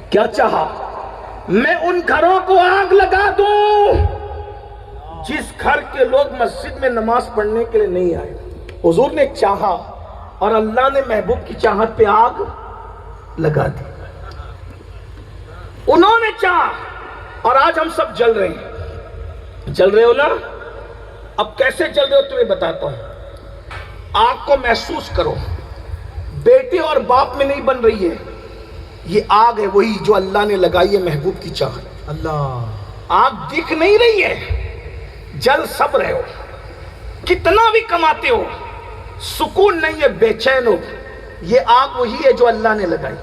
کیا چاہا؟ میں ان گھروں کو آگ لگا دوں جس گھر کے لوگ مسجد میں نماز پڑھنے کے لیے نہیں آئے. حضور نے چاہا اور اللہ نے محبوب کی چاہت پہ آگ لگا دی. انہوں نے چاہا اور آج ہم سب جل رہے ہیں. جل رہے ہو نا؟ اب کیسے جل رہے ہو تمہیں بتاتا ہوں. آگ کو محسوس کرو. بیٹے اور باپ میں نہیں بن رہی ہے، یہ آگ ہے وہی جو اللہ نے لگائی ہے محبوب کی چاہت. اللہ آگ دکھ نہیں رہی ہے، جل سب رہے ہو، کتنا بھی کماتے ہو سکون نہیں ہے، بے چین ہو. یہ آگ وہی ہے جو اللہ نے لگائی.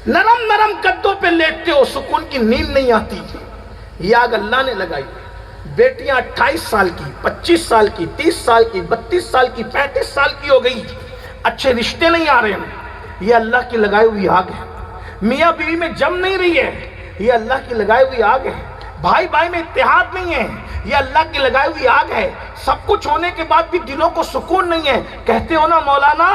نرم نرم گدوں پہ لیٹتے ہو، سکون کی نیند نہیں آتی، یہ آگ اللہ نے لگائی. بیٹیاں 28 سال کی، 25 سال کی، 30 سال کی، 32 سال کی، 35 سال کی ہو گئی، اچھے رشتے نہیں آ رہے ہیں، یہ اللہ کی لگائی ہوئی آگ ہے. میاں بیوی میں جم نہیں رہی ہے، یہ اللہ کی لگائی ہوئی آگ ہے. بھائی بھائی میں اتحاد نہیں ہے، یہ اللہ کی لگائی ہوئی آگ ہے. سب کچھ ہونے کے بعد بھی دلوں کو سکون نہیں ہے. کہتے ہو نا مولانا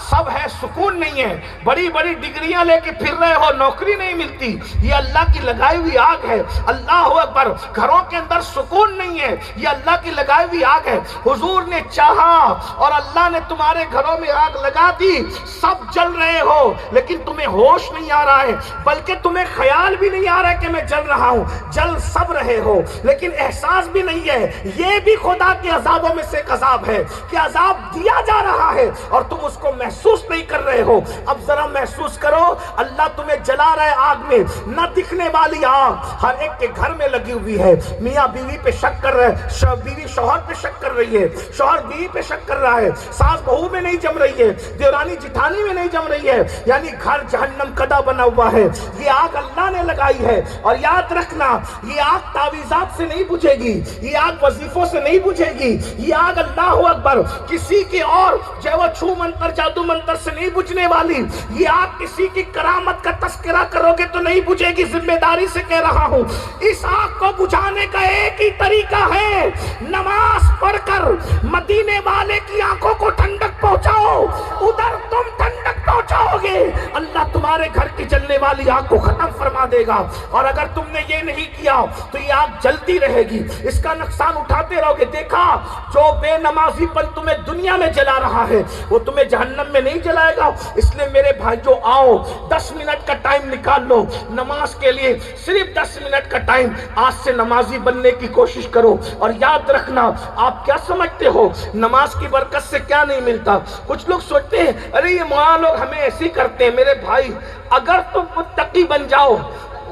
سب ہے سکون نہیں ہے، بڑی بڑی ڈگریاں لے کے پھر رہے ہو نوکری نہیں ملتی، یہ اللہ کی لگائی ہوئی آگ ہے. اللہ اکبر. گھروں کے اندر سکون نہیں ہے، یہ اللہ کی لگائی ہوئی آگ ہے. حضور نے چاہا اور اللہ نے تمہارے گھروں میں آگ لگا دی. سب جل رہے ہو لیکن تمہیں ہوش نہیں آ رہا ہے، بلکہ تمہیں خیال بھی نہیں آ رہا ہے کہ میں جل رہا ہوں. جل سب رہے ہو لیکن احساس بھی نہیں ہے. یہ بھی خدا کے عذابوں میں سے ایک عذاب ہے کہ عذاب دیا جا رہا ہے اور تم اس کو محسوس نہیں کر رہے ہو. اب ذرا محسوس کرو، اللہ تمہیں جلا رہا ہے آگ میں. نہ دکھنے والی آگ ہر ایک کے گھر میں لگی ہوئی ہے. میاں بیوی پہ شک کر رہے ہیں، بیوی شوہر پہ شک کر رہی ہے، شوہر بیوی پہ شک کر رہا ہے، ساس بہو میں نہیں جم رہی ہے، دیورانی جٹھانی میں نہیں جم رہی ہے، یعنی گھر جہنم کدا بنا ہوا ہے. یہ آگ اللہ نے لگائی ہے. اور یاد رکھنا یہ آگ تعویذات سے نہیں بجھے گی، یہ آگ وظیفوں سے نہیں بجھے گی. یہ آگ اللہ اکبر کسی کے اور جو وہ چھو منتر جادو منتر سے نہیں بجھنے والی. یہ آگ کسی کی کرامت کا تذکرہ کرو گے تو نہیں بجھے گی. ذمہ داری سے کہہ رہا ہوں، اس آگ کو بجھانے کا ایک ہی طریقہ ہے، نماز پڑھ کر مدینے والے کی آنکھوں کو ٹھنڈک پہنچاؤ، ادھر تم ٹھنڈک پہنچاؤ گے، اللہ تمہارے گھر کی جلنے والی آگ کو ختم فرما دے گا. اور اگر تم نے یہ نہیں کیا تو یہ آگ جلتی رہے گی، اس کا نقصان اٹھاتے رہو گے. دیکھا جو بے نمازی پن تمہیں دنیا میں جلا رہا ہے وہ تمہیں جہنم میں نہیں جلائے گا. اس لیے میرے بھائیو آؤ 10 منٹ کا ٹائم نکال لو نماز کے لیے، صرف 10 منٹ کا ٹائم. آج سے نمازی بننے کی کوشش کرو. اور یاد رکھنا آپ کیا سمجھتے ہو نماز کی برکت سے کیا نہیں ملتا؟ کچھ لوگ سوچتے ہیں ارے یہ مولانا لوگ ہمیں ایسے ہی کرتے ہیں. میرے بھائی اگر تم متقی بن جاؤ،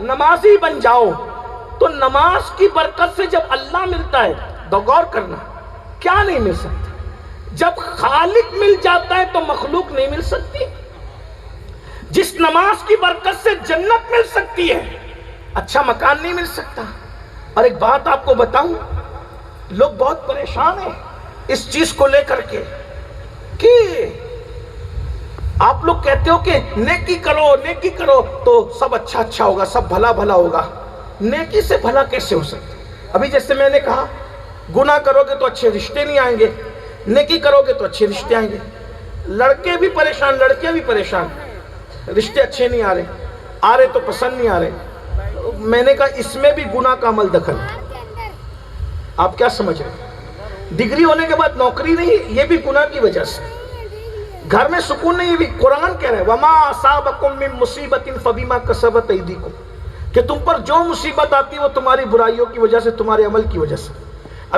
نمازی بن جاؤ تو نماز کی برکت سے جب اللہ ملتا ہے تو غور کرنا کیا نہیں مل سکتا. جب خالق مل جاتا ہے تو مخلوق نہیں مل سکتی. جس نماز کی برکت سے جنت مل سکتی ہے اچھا مکان نہیں مل سکتا. اور ایک بات آپ کو بتاؤں، لوگ بہت پریشان ہیں اس چیز کو لے کر کے کہ آپ لوگ کہتے ہو کہ نیکی کرو تو سب اچھا ہوگا، سب بھلا ہوگا. نیکی سے بھلا کیسے ہو سکتا؟ ابھی جیسے میں نے کہا گناہ کرو گے تو اچھے رشتے نہیں آئیں گے، نیکی کرو گے تو اچھے رشتے آئیں گے. لڑکے بھی پریشان، لڑکیاں بھی پریشان، رشتے اچھے نہیں آ رہے تو پسند نہیں آ رہے. میں نے کہا اس میں بھی گناہ کا عمل دخل ہے. آپ کیا سمجھ رہے ہیں؟ ڈگری ہونے کے بعد نوکری نہیں، یہ بھی گناہ کی وجہ سے. گھر میں سکون نہیں، یہ بھی قرآن کہہ رہے ہیں وَمَا أَصَابَكُم مِّن مُّصِيبَةٍ فَبِمَا كَسَبَتْ أَيْدِيكُمْ، کہ تم پر جو مصیبت آتی ہے وہ تمہاری برائیوں کی وجہ سے، تمہارے عمل کی وجہ سے.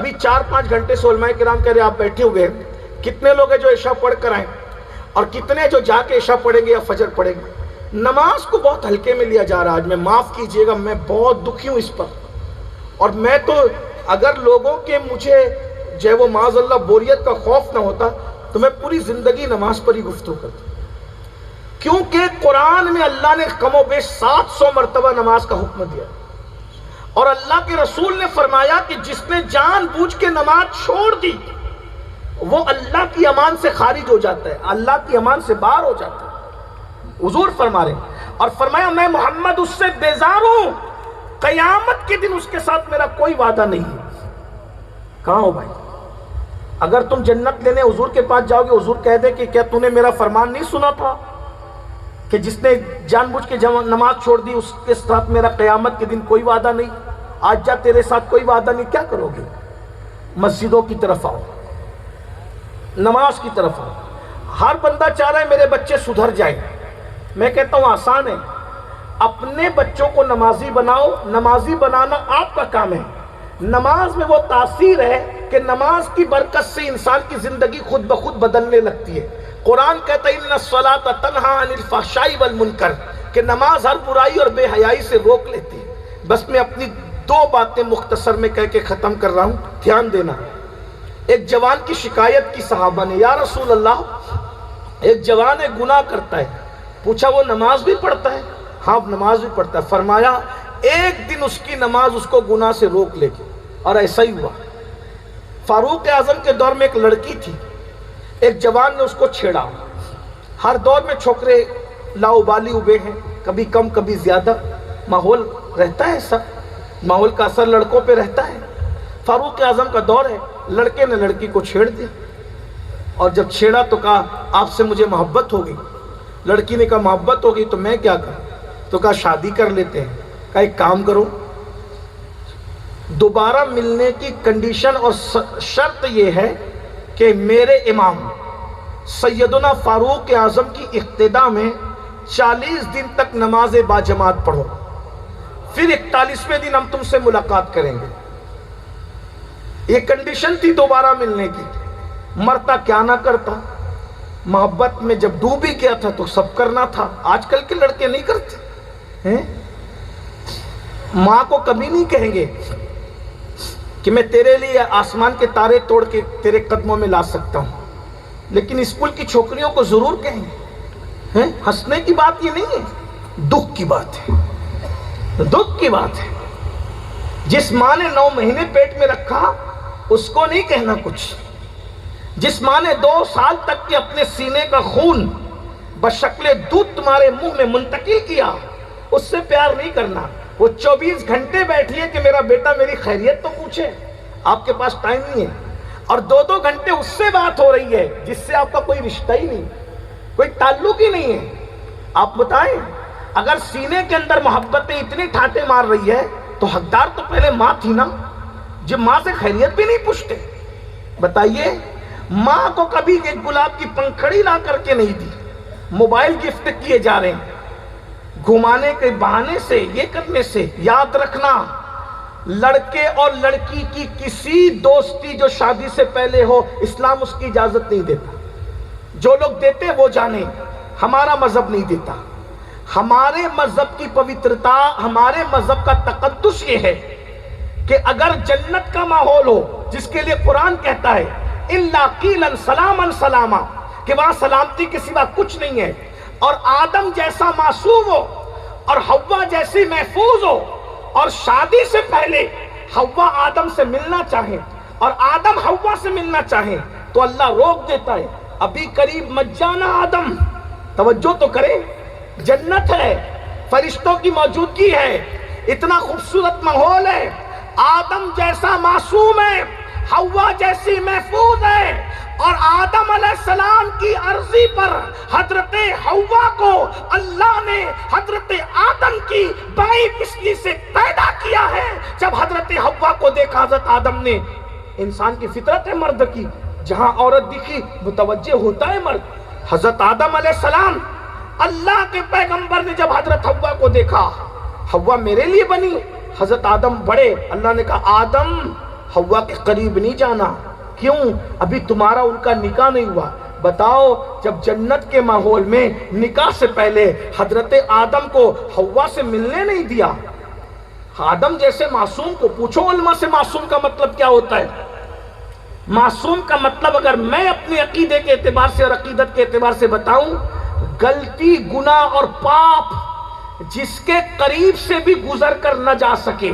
ابھی 4-5 گھنٹے سے علماء کرام کہہ رہے ہیں آپ بیٹھے ہوئے ہیں، کتنے لوگ ہیں جو عشاء پڑھ کر آئیں اور کتنے جو جا کے عشاء پڑھیں گے یا فجر پڑھیں گے. نماز کو بہت ہلکے میں لیا جا رہا ہے. آج میں معاف کیجئے گا، میں بہت دکھی ہوں اس پر. اور میں تو اگر لوگوں کے مجھے جو ہے وہ معاذ اللہ بوریت کا خوف نہ ہوتا تو میں پوری زندگی نماز پر ہی گفتگو کرتا. کیونکہ قرآن میں اللہ نے کم و بیش 700 مرتبہ نماز کا حکم دیا، اور اللہ کے رسول نے فرمایا کہ جس نے جان بوجھ کے نماز چھوڑ دی وہ اللہ کی امان سے خارج ہو جاتا ہے، اللہ کی امان سے باہر ہو جاتا ہے. حضور فرما رہے ہیں، اور فرمایا میں محمد اس سے بیزار ہوں، قیامت کے دن اس کے ساتھ میرا کوئی وعدہ نہیں ہے. کہاں ہو بھائی؟ اگر تم جنت لینے حضور کے پاس جاؤ گے، حضور کہہ دے کہ کیا تو نے میرا فرمان نہیں سنا تھا کہ جس نے جان بوجھ کے نماز چھوڑ دی اس کے ساتھ میرا قیامت کے دن کوئی وعدہ نہیں. آج جا تیرے ساتھ کوئی وعدہ نہیں، کیا کرو گے؟ مسجدوں کی طرف آؤ، نماز کی طرف آؤ. ہر بندہ چاہ رہا ہے میرے بچے سدھر جائیں. میں کہتا ہوں آسان ہے، اپنے بچوں کو نمازی بناؤ. نمازی بنانا آپ کا کام ہے. نماز میں وہ تاثیر ہے کہ نماز کی برکت سے انسان کی زندگی خود بخود بدلنے لگتی ہے. قرآن کہتا ہے ان الصلاۃ تنہی عن الفحشاء والمنکر، کہ نماز ہر برائی اور بے حیائی سے روک لیتی ہے. بس میں اپنی 2 باتیں مختصر میں کہہ کے ختم کر رہا ہوں، دھیان دینا. ایک جوان کی شکایت کی صحابہ نے، یا رسول اللہ ایک جوان ہے گناہ کرتا ہے. پوچھا وہ نماز بھی پڑھتا ہے؟ ہاں نماز بھی پڑھتا ہے. فرمایا ایک دن اس کی نماز اس کو گناہ سے روک لے گی. اور ایسا ہی ہوا. فاروق اعظم کے دور میں ایک لڑکی تھی، ایک جوان نے اس کو چھیڑا. ہر دور میں چھوکرے لاؤبالی ہوئے ہیں، کبھی کم کبھی زیادہ، ماحول رہتا ہے ایسا، ماحول کا اثر لڑکوں پہ رہتا ہے. فاروق اعظم کا دور ہے، لڑکے نے لڑکی کو چھیڑ دیا. اور جب چھیڑا تو کہا آپ سے مجھے محبت ہو گئی. لڑکی نے کہا محبت ہو گئی تو میں کیا کروں؟ تو کہا شادی کر لیتے ہیں. کہا ایک کام کرو، دوبارہ ملنے کی کنڈیشن اور شرط یہ ہے کہ میرے امام سیدنا فاروق اعظم کی اقتداء میں 40 دن تک نماز باجماعت پڑھو، پھر 41ویں دن ہم تم سے ملاقات کریں گے. یہ کنڈیشن تھی دوبارہ ملنے کی. مرتا کیا نہ کرتا، محبت میں جب ڈوب ہی گیا تھا تو سب کرنا تھا. آج کل کے لڑکے نہیں کرتے ہیں. ماں کو کبھی نہیں کہیں گے کہ میں تیرے لیے آسمان کے تارے توڑ کے تیرے قدموں میں لا سکتا ہوں، لیکن اسکول کی چھوکریوں کو ضرور کہیں گے. ہنسنے کی بات یہ نہیں ہے، دکھ کی بات ہے. دکھ کی بات ہے. جس ماں نے 9 مہینے پیٹ میں رکھا اس کو نہیں کہنا کچھ. جس ماں نے 2 سال تک کے اپنے سینے کا خون بشکل دودھ تمہارے منہ میں منتقل کیا، اس سے پیار نہیں کرنا. وہ 24 گھنٹے بیٹھی ہے کہ میرا بیٹا میری خیریت تو پوچھے. آپ کے پاس ٹائم نہیں ہے. اور 2 گھنٹے اس سے بات ہو رہی ہے جس سے آپ کا کوئی رشتہ ہی نہیں، کوئی تعلق ہی نہیں ہے. آپ بتائیں اگر سینے کے اندر محبتیں اتنی ٹھاٹے مار رہی ہے تو حقدار تو پہلے ماں تھی نا، جب ماں سے خیریت بھی نہیں پوچھتے. بتائیے ماں کو کبھی ایک گلاب کی پنکھڑی لا کر کے نہیں دی. موبائل گفٹ کیے جا رہے ہیں گھمانے کے بہانے سے، یہ کرنے سے. یاد رکھنا لڑکے اور لڑکی کی کسی دوستی جو شادی سے پہلے ہو اسلام اس کی اجازت نہیں دیتا. جو لوگ دیتے وہ جانے، ہمارا مذہب نہیں دیتا. ہمارے مذہب کی پوترتا، ہمارے مذہب کا تقدس یہ ہے کہ اگر جنت کا ماحول ہو جس کے لیے قرآن کہتا ہے الا قیلا سلاما سلاما، کہ وہاں سلامتی کے سوا کچھ نہیں ہے، اور آدم جیسا معصوم ہو اور حوا جیسی محفوظ ہو، اور شادی سے پہلے حوا آدم سے ملنا چاہے اور آدم حوا سے ملنا چاہے تو اللہ روک دیتا ہے، ابھی قریب مت جانا آدم، توجہ تو کرے، جنت ہے، فرشتوں کی موجودگی ہے، اتنا خوبصورت ماحول ہے، آدم جیسا معصوم ہے، حوا جیسی محفوظ ہے، اور آدم علیہ السلام کی عرضی پر حضرت حوا کو اللہ نے حضرت آدم کی بائیں پسلی سے پیدا کیا ہے۔ جب حضرت حوا کو دیکھا حضرت آدم نے، انسان کی فطرت ہے مرد کی، جہاں عورت دکھی متوجہ ہوتا ہے مرد، حضرت آدم علیہ السلام، اللہ کے پیغمبر نے جب حضرت حوا کو دیکھا، حوا میرے لیے بنی، حضرت آدم بڑے، اللہ نے کہا آدم حوا کے قریب نہیں جانا، کیوں؟ ابھی تمہارا ان کا نکاح نہیں ہوا۔ بتاؤ، جب جنت کے ماحول میں نکاح سے پہلے حضرت آدم کو حوا سے ملنے نہیں دیا، آدم جیسے معصوم کو پوچھو علماء سے معصوم کا مطلب کیا ہوتا ہے؟ معصوم کا مطلب اگر میں اپنے عقیدے کے اعتبار سے اور عقیدت کے اعتبار سے بتاؤں، غلطی، گناہ اور پاپ جس کے قریب سے بھی گزر کر نہ جا سکے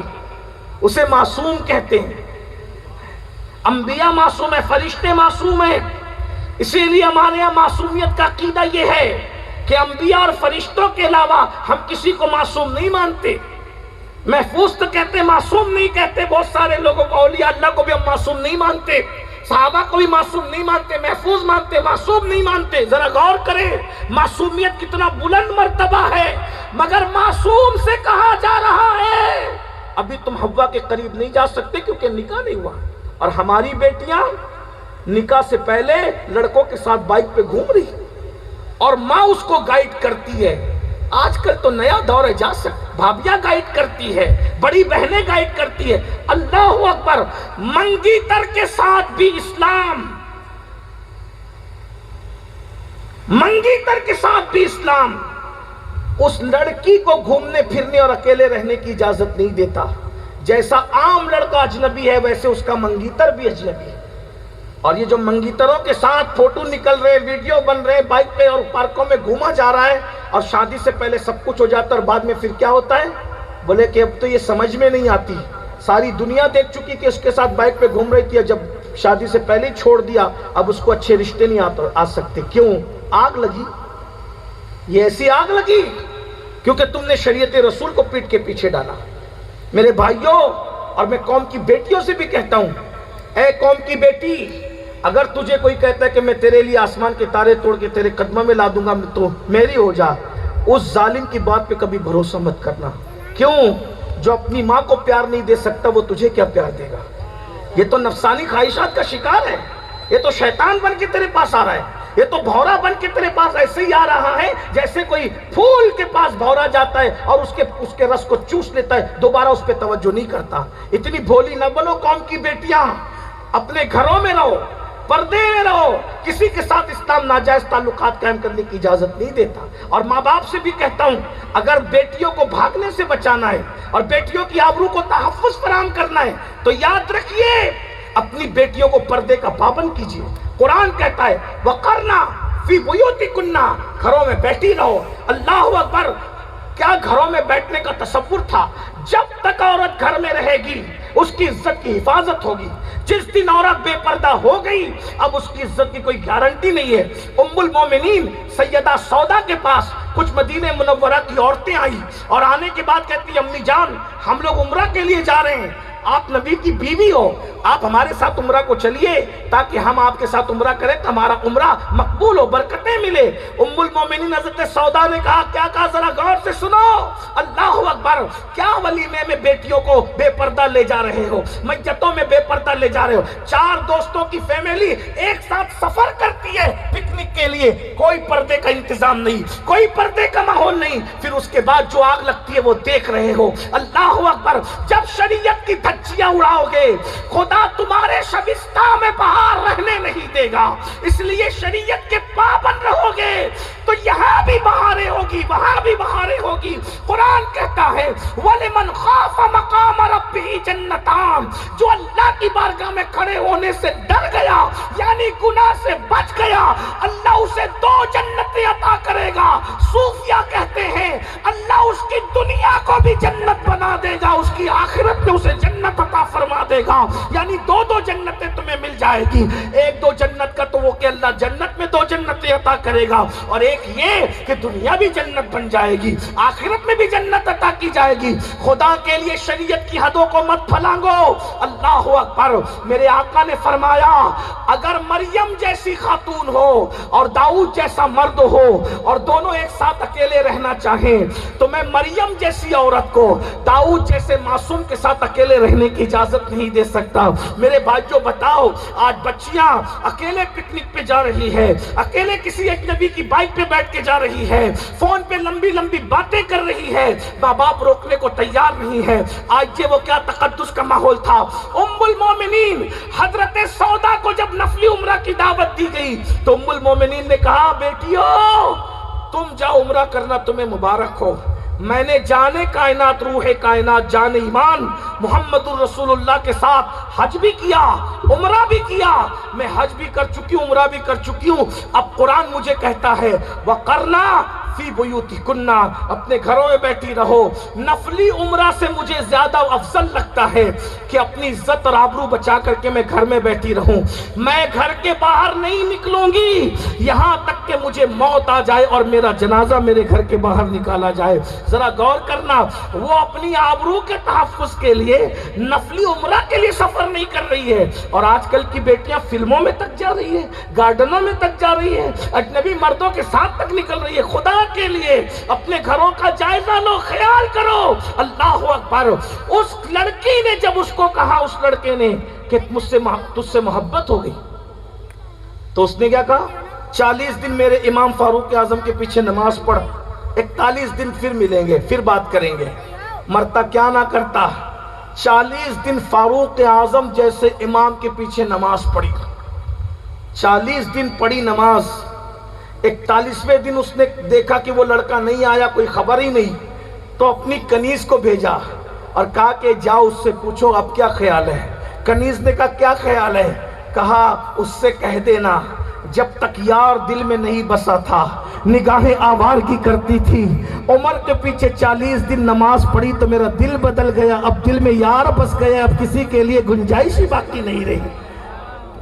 اسے معصوم کہتے ہیں۔ انبیاء معصوم ہیں، فرشتے معصوم ہیں، اسی لیے ہمارے یہاں معصومیت کا عقیدہ یہ ہے کہ انبیاء اور فرشتوں کے علاوہ ہم کسی کو معصوم نہیں مانتے۔ محفوظ تو کہتے، معصوم نہیں کہتے۔ بہت سارے لوگوں کو، اولیاء اللہ کو بھی ہم معصوم نہیں مانتے، صحابہ کو بھی معصوم نہیں مانتے، محفوظ مانتے، معصوم نہیں مانتے۔ ذرا غور کریں، معصومیت کتنا بلند مرتبہ ہے، مگر معصوم سے کہا جا رہا ہے ابھی تم حوا کے قریب نہیں جا سکتے کیونکہ نکاح نہیں ہوا۔ اور ہماری بیٹیاں نکاح سے پہلے لڑکوں کے ساتھ بائک پہ گھوم رہی اور ماں اس کو گائیڈ کرتی ہے۔ آج کل تو نیا دور ہے، جا سکتے، بھابیاں گائیڈ کرتی ہے، بڑی بہنیں گائیڈ کرتی ہے۔ اللہ اکبر، منگیتر کے ساتھ بھی اسلام، منگیتر کے ساتھ بھی اسلام اس لڑکی کو گھومنے پھرنے اور اکیلے رہنے کی اجازت نہیں دیتا۔ جیسا عام لڑکا اجنبی ہے ویسے اس کا منگیتر بھی اجنبی ہے۔ اور یہ جو منگیتروں کے ساتھ فوٹو نکل رہے، ویڈیو بن رہے، بائک پہ اور پارکوں میں گھوما جا رہا ہے، اور شادی سے پہلے سب کچھ ہو جاتا ہے اور بعد میں پھر کیا ہوتا ہے؟ بولے کہ اب تو یہ سمجھ میں نہیں آتی، ساری دنیا دیکھ چکی کہ اس کے ساتھ بائک پہ گھوم رہی تھی، جب شادی سے پہلے ہی چھوڑ دیا، اب اس کو اچھے رشتے نہیں آ سکتے۔ کیوں؟ آگ لگی، یہ ایسی آگ لگی کیونکہ تم نے شریعت رسول کو پیٹ کے پیچھے ڈالا۔ میرے بھائیوں، اور میں قوم کی بیٹیوں سے بھی کہتا ہوں، اے قوم کی بیٹی، اگر تجھے کوئی کہتا ہے کہ میں تیرے لیے آسمان کے تارے توڑ کے تیرے قدموں میں لا دوں گا تو میری ہو جا، اس ظالم کی بات پہ کبھی بھروسہ مت کرنا۔ کیوں؟ جو اپنی ماں کو پیار نہیں دے سکتا وہ تجھے کیا پیار دے گا؟ یہ تو نفسانی خواہشات کا شکار ہے، یہ تو شیطان بن کے تیرے پاس آ رہا ہے، یہ تو بھورا بن کے تیرے پاس ایسے ہی آ رہا ہے جیسے کوئی پھول کے پاس بھورا جاتا ہے اور اس کے رس کو چوس لیتا ہے، دوبارہ اس پہ توجہ نہیں کرتا۔ اتنی بھولی نہ بنو قوم کی بیٹیاں، اپنے گھروں میں رہو، پردے میں رہو، کسی کے ساتھ اسلام ناجائز تعلقات قائم کرنے کی اجازت نہیں دیتا۔ اور ماں باپ سے بھی کہتا ہوں، اگر بیٹیوں کو بھاگنے سے بچانا ہے اور بیٹیوں کی آبرو کو تحفظ فراہم کرنا ہے تو یاد رکھیے اپنی بیٹیوں کو پردے کا پابند کیجیے۔ قرآن کہتا ہے وَقَرْنَا فِي بُيُوتِكُنَّا، گھروں میں بیٹھی رہو۔ اللہ اکبر، کیا گھروں میں بیٹھنے کا تصور تھا؟ جب تک عورت گھر میں رہے گی اس کی عزت کی حفاظت ہوگی، جس دن عورت بے پردہ ہو گئی اب اس کی عزت کی کوئی گارنٹی نہیں ہے۔ ام المومنین سیدہ سودا کے پاس کچھ مدینہ منورہ کی عورتیں آئیں اور آنے کے بعد کہتی امی جان ہم لوگ عمرہ کے لیے جا رہے ہیں، آپ نبی کی بیوی ہو، آپ ہمارے ساتھ عمرہ کو چلیے تاکہ ہم آپ کے ساتھ عمرہ کریں تو ہمارا عمرہ مقبول ہو، برکتیں ملے۔ ام المومنین حضرت سودا نے کہا کیا کہا؟ ذرا غور سے سنو۔ اللہ اکبر، کیا ولیمے میں بیٹیوں کو بے پردہ لے جا رہے ہو، میتوں میں بے پردہ لے جا رہے ہو؟ 4 دوستوں کی فیملی ایک ساتھ سفر کرتی ہے پکنک کے لیے، کوئی پردے کا انتظام نہیں، کوئی پردے کا ماحول نہیں، پھر اس کے بعد جو آگ لگتی ہے وہ دیکھ رہے ہو۔ اللہ اکبر، جب شریعت کی دھجیاں اڑاؤ گے خدا تمہارے شبستہ میں باہر رہنے نہیں دے گا، اس لیے شریعت کے پابند رہو گے تو یہاں بھی بہاریں ہوگی۔ گی، وہاں بھی بہاریں ہوگی۔ قرآن کہتا ہے وَلِمَنْ خَافَ مَقَامَ رَبِّهِ جَنَّتَانِ، جو اللہ کی بارگاہ میں کھڑے ہونے سے ڈر گیا یعنی گناہ سے بچ گیا، اللہ اسے 2 جنتیں عطا کرے گا۔ صوفیہ کہتے ہیں اللہ اس کی دنیا کو بھی جنت بنا دے گا، اس کی آخرت میں اسے جنت عطا فرما دے گا، یعنی 2 جنتیں تمہیں مل جائے گی۔ ایک 2 جنت کا تو وہ کہ اللہ جنت میں 2 جنتیں عطا کرے گا، اور ایک یہ کہ دنیا بھی جنت بن جائے گی، آخرت میں بھی جنت عطا کی جائے گی۔ خدا کے لیے شریعت کی حدوں کو مت پھلانگو۔ اللہ اکبر۔ میرے آقا نے فرمایا اگر مریم جیسی خاتون ہو اور داؤد جیسا مرد ہو اور دونوں ایک ساتھ اکیلے رہنا چاہیں تو میں مریم جیسی عورت کو داؤد جیسے معصوم کے ساتھ اکیلے رہنے کی اجازت نہیں دے سکتا۔ میرے بھائیو بتاؤ، آج بچیاں اکیلے پکنک پہ جا رہی ہے، اکیلے کسی اجنبی کی بائک پہ بیٹھ کے جا رہی ہے، فون پہ لمبی لمبی باتیں کر رہی ہے، ماں باپ روکنے کو تیار نہیں ہے۔ آج یہ وہ کیا تقدس کا ماحول تھا۔ ام المومنین حضرت سودا کو جب نفلی عمرہ کی دعوت دی گئی تو ام المومنین نے کہا بیٹیو تم جاؤ عمرہ کرنا، تمہیں مبارک ہو، میں نے جانے کائنات روح کائنات جان ایمان محمد الرسول اللہ کے ساتھ حج بھی کیا، عمرہ بھی کیا، میں حج بھی کر چکی ہوں، عمرہ بھی کر چکی ہوں۔ اب قرآن مجھے کہتا ہے وَقَرْنَا فی بیوتکن، اپنے گھروں میں بیٹھی رہو۔ نفلی عمرہ سے مجھے زیادہ افضل لگتا ہے کہ اپنی عزت اور آبرو بچا کر کے میں گھر میں بیٹھی رہوں، میں گھر کے باہر نہیں نکلوں گی یہاں تک کہ مجھے موت آ جائے اور میرا جنازہ میرے گھر کے باہر نکالا جائے۔ ذرا غور کرنا، وہ اپنی آبرو کے تحفظ کے لیے نفلی عمرہ کے لیے سفر نہیں کر رہی ہے، اور آج کل کی بیٹیاں فلموں میں تک جا رہی ہے، گارڈنوں میں تک جا رہی ہے، اجنبی مردوں کے ساتھ تک نکل رہی ہے۔ خدا کے لیے اپنے گھروں کا جائزہ لو، خیال کرو۔ اللہ اکبر۔ اس لڑکی نے جب اس کو کہا، اس لڑکے نے کہ تجھ سے محبت ہو گئی، تو اس نے کیا کہا 40 دن میرے امام فاروق اعظم کے پیچھے نماز پڑھ، 41 دن پھر ملیں گے، پھر بات کریں گے۔ مرتا کیا نہ کرتا، 40 دن فاروق اعظم جیسے امام کے پیچھے نماز پڑھی، 40 دن پڑھی نماز۔ 41ویں دن اس نے دیکھا کہ وہ لڑکا نہیں آیا، کوئی خبر ہی نہیں، تو اپنی کنیز کو بھیجا اور کہا کہ جاؤ اس سے پوچھو اب کیا خیال ہے۔ کنیز نے کہا کیا خیال ہے؟ کہا اس سے کہہ دینا جب تک یار دل میں نہیں بسا تھا نگاہیں آوارگی کرتی تھی، عمر کے پیچھے 40 دن نماز پڑھی تو میرا دل بدل گیا، اب دل میں یار بس گیا، اب کسی کے لیے گنجائش ہی باقی نہیں رہی۔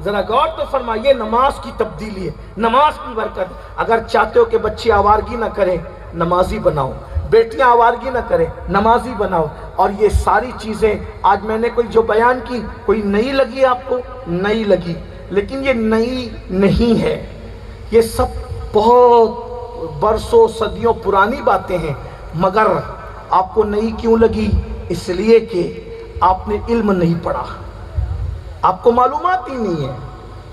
ذرا غور تو فرمائیے، نماز کی تبدیلی ہے، نماز کی برکت۔ اگر چاہتے ہو کہ بچے آوارگی نہ کریں، نمازی بناؤ، بیٹیاں آوارگی نہ کریں، نمازی بناؤ۔ اور یہ ساری چیزیں آج میں نے کوئی جو بیان کی، کوئی نئی لگی آپ کو؟ نئی لگی، لیکن یہ نئی نہیں ہے، یہ سب بہت برسوں صدیوں پرانی باتیں ہیں۔ مگر آپ کو نئی کیوں لگی؟ اس لیے کہ آپ نے علم نہیں پڑھا، آپ کو معلومات ہی نہیں ہے۔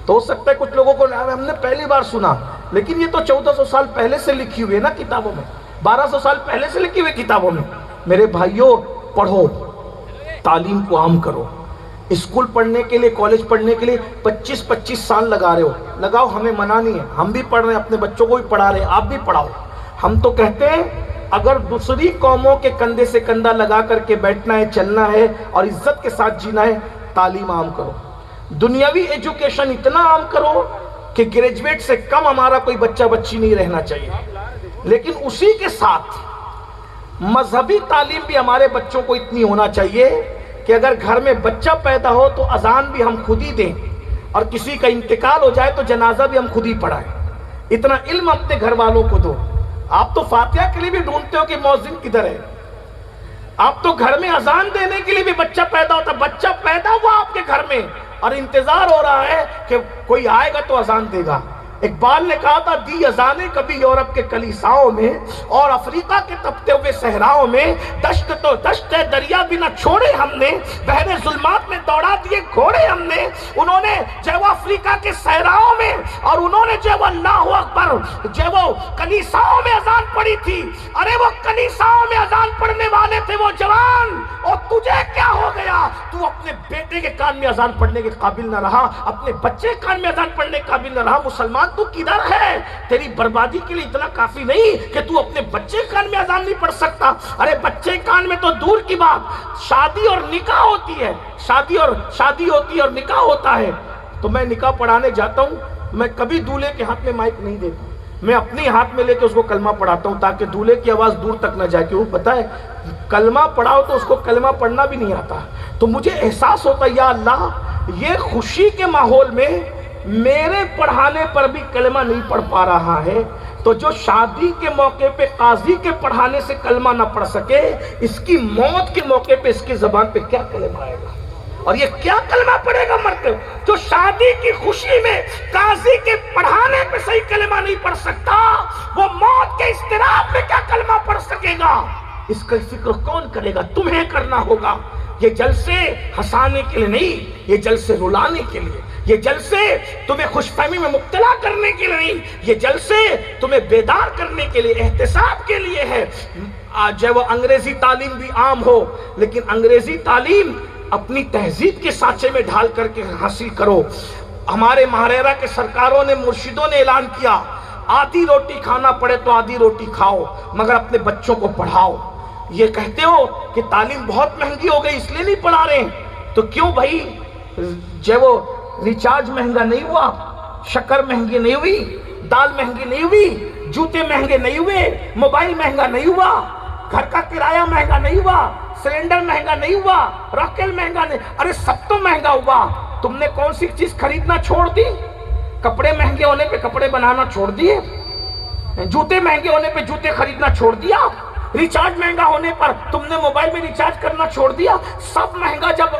تو ہو سکتا ہے کچھ لوگوں کو ہم نے پہلی بار سنا، لیکن یہ تو 1400 سال پہلے سے لکھی ہوئی ہے نا کتابوں میں، 1200 سال پہلے سے لکھی ہوئی کتابوں میں۔ میرے بھائیوں پڑھو، تعلیم کو عام کرو۔ اسکول پڑھنے کے لیے، کالج پڑھنے کے لیے 25 سال لگا رہے ہو، لگاؤ، ہمیں منع نہیں ہے، ہم بھی پڑھ رہے ہیں، اپنے بچوں کو بھی پڑھا رہے ہیں، آپ بھی پڑھاؤ۔ ہم تو کہتے ہیں اگر دوسری قوموں کے کندھے سے کندھا لگا کر کے بیٹھنا ہے، چلنا ہے اور عزت کے ساتھ جینا ہے، تعلیم عام کرو، دنیاوی ایجوکیشن اتنا عام کرو کہ گریجویٹ سے کم ہمارا کوئی بچہ بچی نہیں رہنا چاہیے۔ لیکن اسی کے ساتھ مذہبی تعلیم بھی ہمارے بچوں کو اتنی ہونا چاہیے کہ اگر گھر میں بچہ پیدا ہو تو اذان بھی ہم خود ہی دیں، اور کسی کا انتقال ہو جائے تو جنازہ بھی ہم خود ہی پڑھائیں۔ اتنا علم اپنے گھر والوں کو دو۔ آپ تو فاتحہ کے لیے بھی ڈھونڈتے ہو کہ مؤذن کدھر ہے، آپ تو گھر میں اذان دینے کے لیے بھی بچہ پیدا ہوتا، بچہ پیدا ہوا آپ کے گھر میں اور انتظار ہو رہا ہے کہ کوئی آئے گا تو اذان دے گا۔ اقبال نے کہا تھا دی اذانیں کبھی یورپ کے کلیساؤں میں اور افریقہ کے تپتے ہوئے صحراؤں میں، دشت تو دشت ہے دریا بھی نہ چھوڑے ہم نے، بحر ظلمات میں دوڑا دیے گھوڑے ہم نے۔ انہوں نے جو وہ افریقہ کے صحراؤں میں اور انہوں نے جو وہ اللہ اکبر جو وہ کلیساؤں میں اذان پڑھی تھی۔ ارے وہ کلیساؤں میں اذان پڑھنے والے تھے وہ جوان، اور تجھے کیا ہو گیا؟ تو اپنے بیٹے کے کان میں اذان پڑھنے کے قابل نہ رہا، اپنے بچے کے کان میں اذان پڑھنے کے قابل نہ رہا۔ مسلمان اولاد تو کدھر ہے؟ تیری بربادی کے لیے اتنا کافی نہیں کہ تو اپنے بچے کان میں اذان نہیں پڑھ سکتا؟ ارے بچے کان میں تو دور کی بات، شادی اور نکاح ہوتی ہے، شادی ہوتی ہے اور نکاح ہوتا ہے۔ تو میں نکاح پڑھانے جاتا ہوں، میں کبھی دولہے کے ہاتھ میں مائک نہیں دیتا، میں اپنے ہاتھ میں لے کے اس کو کلمہ پڑھاتا ہوں تاکہ دولہے کی آواز دور تک نہ جائے۔ کیوں پتہ ہے؟ کلمہ پڑھاؤ تو اس کو کلمہ پڑھنا بھی نہیں آتا، تو مجھے احساس ہوتا ہے یا اللہ یہ خوشی کے ماحول میں میرے پڑھانے پر بھی کلمہ نہیں پڑھ پا رہا ہے، تو جو شادی کے موقع پہ قاضی کے پڑھانے سے کلمہ نہ پڑھ سکے، اس کی موت کے موقع پہ اس کی زبان پہ کیا کلمہ آئے گا؟ اور یہ کیا کلمہ پڑھے گا مرد جو شادی کی خوشی میں قاضی کے پڑھانے پہ صحیح کلمہ نہیں پڑھ سکتا، وہ موت کے اضطراب میں کیا کلمہ پڑھ سکے گا؟ اس کا فکر کون کرے گا؟ تمہیں کرنا ہوگا۔ یہ جلسے ہنسانے کے لیے نہیں، یہ جلسے رلانے کے لیے، یہ جلسے تمہیں خوش فہمی میں مبتلا کرنے کے لیے نہیں، یہ جلسے تمہیں بیدار کرنے کے لیے، احتساب کے لیے ہے۔ آج وہ انگریزی تعلیم بھی عام ہو، لیکن انگریزی تعلیم اپنی تہذیب کے سانچے میں ڈھال کر کے حاصل کرو۔ ہمارے مہاریرا کے سرکاروں نے، مرشدوں نے اعلان کیا، آدھی روٹی کھانا پڑے تو آدھی روٹی کھاؤ، مگر اپنے بچوں کو پڑھاؤ۔ یہ کہتے ہو کہ تعلیم بہت مہنگی ہو گئی اس لیے نہیں پڑھا رہے ہیں، تو کیوں بھائی وہ ریچارج مہنگا نہیں ہوا، شکر مہنگی نہیں ہوئی، دال مہنگی نہیں ہوئی، جوتے مہنگے نہیں ہوئے، موبائل مہنگا نہیں ہوا، گھر کا کرایہ مہنگا نہیں ہوا، سلنڈر مہنگا نہیں ہوا، راکل مہنگا نہیں، ارے سب تو مہنگا ہوا۔ تم نے کون سی چیز خریدنا چھوڑ دی؟ کپڑے مہنگے ہونے پہ کپڑے بنانا چھوڑ دیے، جوتے مہنگے ہونے پہ جوتے خریدنا چھوڑ دیا، ریچارج مہنگا ہونے پر تم نے موبائل میں ریچارج کرنا چھوڑ دیا۔ سب مہنگا جب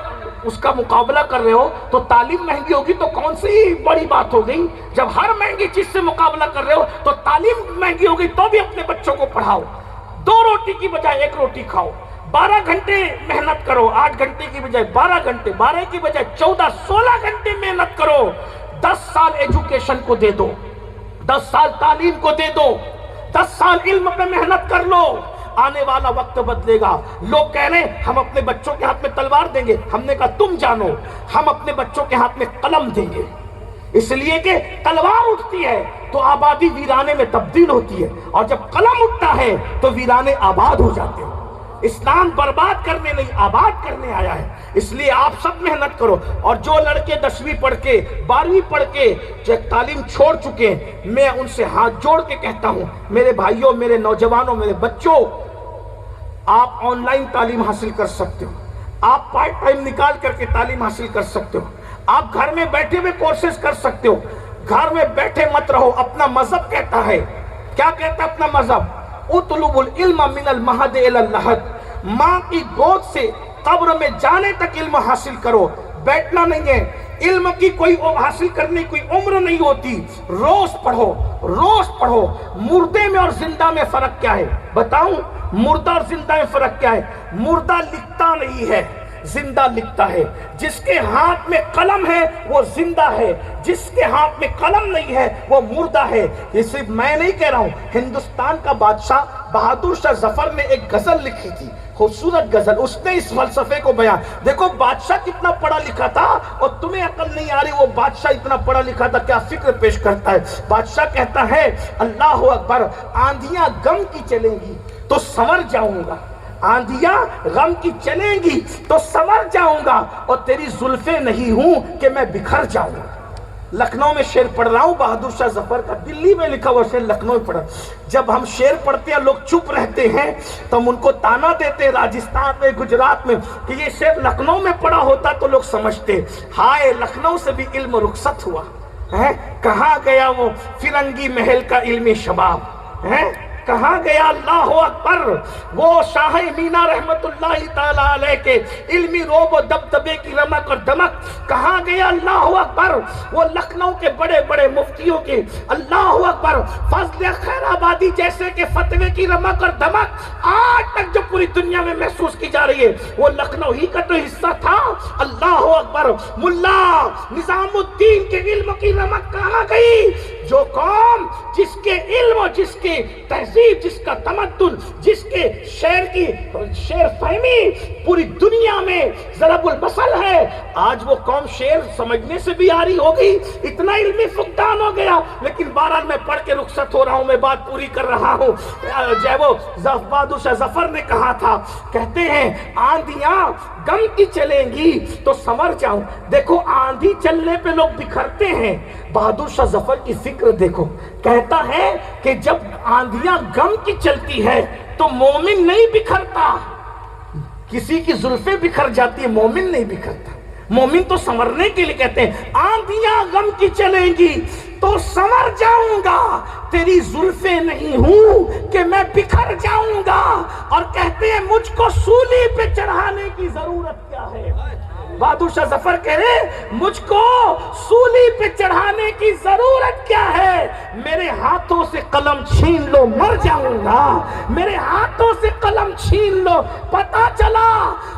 اس کا مقابلہ کر رہے ہو تو تعلیم مہنگی ہوگی تو کون سی بڑی بات ہو گئی؟ جب ہر مہنگی چیز سے مقابلہ کر رہے ہو تو تعلیم مہنگی ہوگی تو بھی اپنے بچوں کو پڑھاؤ۔ 2 روٹی کی بجائے 1 روٹی کھاؤ، 12 گھنٹے محنت کرو، 8 گھنٹے کی بجائے 12 گھنٹے، 12 کی بجائے 14 16 گھنٹے محنت کرو۔ 10 سال ایجوکیشن کو دے دو، 10 سال تعلیم کو دے دو، 10 سال علم پہ محنت کر لو، آنے والا وقت بدلے گا۔ لوگ کہہ رہے ہیں ہم اپنے بچوں کے ہاتھ میں تلوار دیں گے، ہم نے کہا تم جانو ہم اپنے بچوں کے ہاتھ میں قلم دیں گے، اس لیے کہ تلوار اٹھتی ہے تو آبادی ویرانے میں تبدیل ہوتی ہے، اور جب قلم اٹھتا ہے تو ویرانے آباد ہو جاتے ہیں۔ اسلام برباد کرنے نہیں آباد کرنے آیا ہے، اس لیے آپ سب محنت کرو۔ اور جو لڑکے 10ویں پڑھ کے 12ویں پڑھ کے جو تعلیم چھوڑ چکے ہیں، میں ان سے ہاتھ جوڑ کے کہتا ہوں میرے بھائیوں، میرے نوجوانوں، میرے بچوں، آپ آن لائن تعلیم حاصل کر سکتے ہو، آپ پارٹ ٹائم نکال کر کے تعلیم حاصل کر سکتے ہو، آپ گھر میں بیٹھے ہوئے کورسز کر سکتے ہو۔ گھر میں بیٹھے مت رہو، اپنا مذہب کہتا ہے، کیا کہتا ہے اپنا مذہب؟ اطلب العلم من المہد الی اللحد، ماں کی گود سے قبر میں جانے تک علم حاصل کرو، بیٹھنا نہیں ہے۔ علم کی کوئی حاصل کرنے کی کوئی عمر نہیں ہوتی، روز پڑھو، روز پڑھو۔ مردے میں اور زندہ میں فرق کیا ہے بتاؤں؟ مردہ اور زندہ میں فرق کیا ہے؟ مردہ لکھتا نہیں ہے، زندہ لکھتا ہے۔ جس کے ہاتھ میں قلم ہے وہ زندہ ہے، جس کے ہاتھ میں قلم نہیں ہے وہ مردہ ہے۔ یہ صرف میں نہیں کہہ رہا ہوں، ہندوستان کا بادشاہ بہادر شاہ ظفر نے ایک غزل لکھی تھی، خوبصورت غزل، اس نے اس فلسفے کو بیان۔ دیکھو بادشاہ کتنا پڑھا لکھا تھا، اور تمہیں عقل نہیں آ رہی وہ بادشاہ اتنا پڑھا لکھا تھا کیا فکر پیش کرتا ہے۔ بادشاہ کہتا ہے اللہ اکبر، آندھیاں غم کی چلیں گی تو سنور جاؤں گا، آندھیاں غم کی چلیں گی تو سنور جاؤں گا، اور تیری زلفیں نہیں ہوں کہ میں بکھر جاؤں گا۔ لکھنؤ میں شعر پڑھ رہا ہوں بہادر شاہ ظفر کا، دلی میں لکھا ہوا شعر لکھنؤ میں پڑھا۔ جب ہم شعر پڑھتے ہیں لوگ چپ رہتے ہیں تو ہم ان کو تانا دیتے ہیں راجستھان میں، گجرات میں، کہ یہ شعر لکھنؤ میں پڑھا ہوتا تو لوگ سمجھتے ہائے لکھنؤ سے بھی علم رخصت ہوا ہے، کہاں گیا وہ فرنگی محل کا علم شباب ہے، کہاں گیا اللہ اکبر وہ شاہ مینا رحمت اللہ تعالیٰ علیہ کے علمی روب و دبدبے کی رمق اور دمک، کہاں گیا اللہ اکبر وہ لکھنؤ کے بڑے بڑے مفتیوں کے اللہ اکبر فضل خیر آبادی جیسے کہ فتوے کی رمق اور دمک آج تک جو پوری دنیا میں محسوس کی جا رہی ہے وہ لکھنؤ ہی کا تو حصہ تھا۔ اللہ اکبر، ملا نظام الدین کے علم کی رمق کہاں گئی جو قوم جس کے علم اور جس کے تہذیب، جس کا تمدن، جس کے شعر فہمی پوری دنیا میں ضرب المثل ہے، آج وہ قوم شعر سمجھنے سے بھی آری ہو گئی، اتنا علمی فقدان ہو گیا۔ لیکن بہرحال میں پڑھ کے رخصت ہو رہا ہوں، میں بات پوری کر رہا ہوں۔ جو وہ بہادر شاہ ظفر نے کہا تھا، کہتے ہیں آندھیاں غم کی چلیں گی تو سنور جاؤں۔ دیکھو آندھی چلنے پہ لوگ بکھرتے ہیں، بہادر شاہ ظفر کی فکر دیکھو، کہتا ہے کہ جب آندھیاں غم کی چلتی ہے تو مومن نہیں بکھرتا، کسی کی زلفیں بکھر جاتی ہے، مومن نہیں بکھرتا۔ مومن تو سنورنے کے لیے کہتے ہیں آندھیاں غم کی چلیں گی تو سنور جاؤں گا، تیری زلفیں نہیں ہوں کہ میں بکھر جاؤں گا۔ اور کہتے ہیں مجھ کو سولی پہ چڑھانے کی ضرورت کیا ہے؟ بہادر شاہ ظفر کہہ رہے مجھ کو سولی پہ چڑھانے کی ضرورت کیا ہے؟ میرے ہاتھوں سے قلم چھین لو مر جاؤں گا، میرے ہاتھوں سے قلم چھین لو۔ پتہ چلا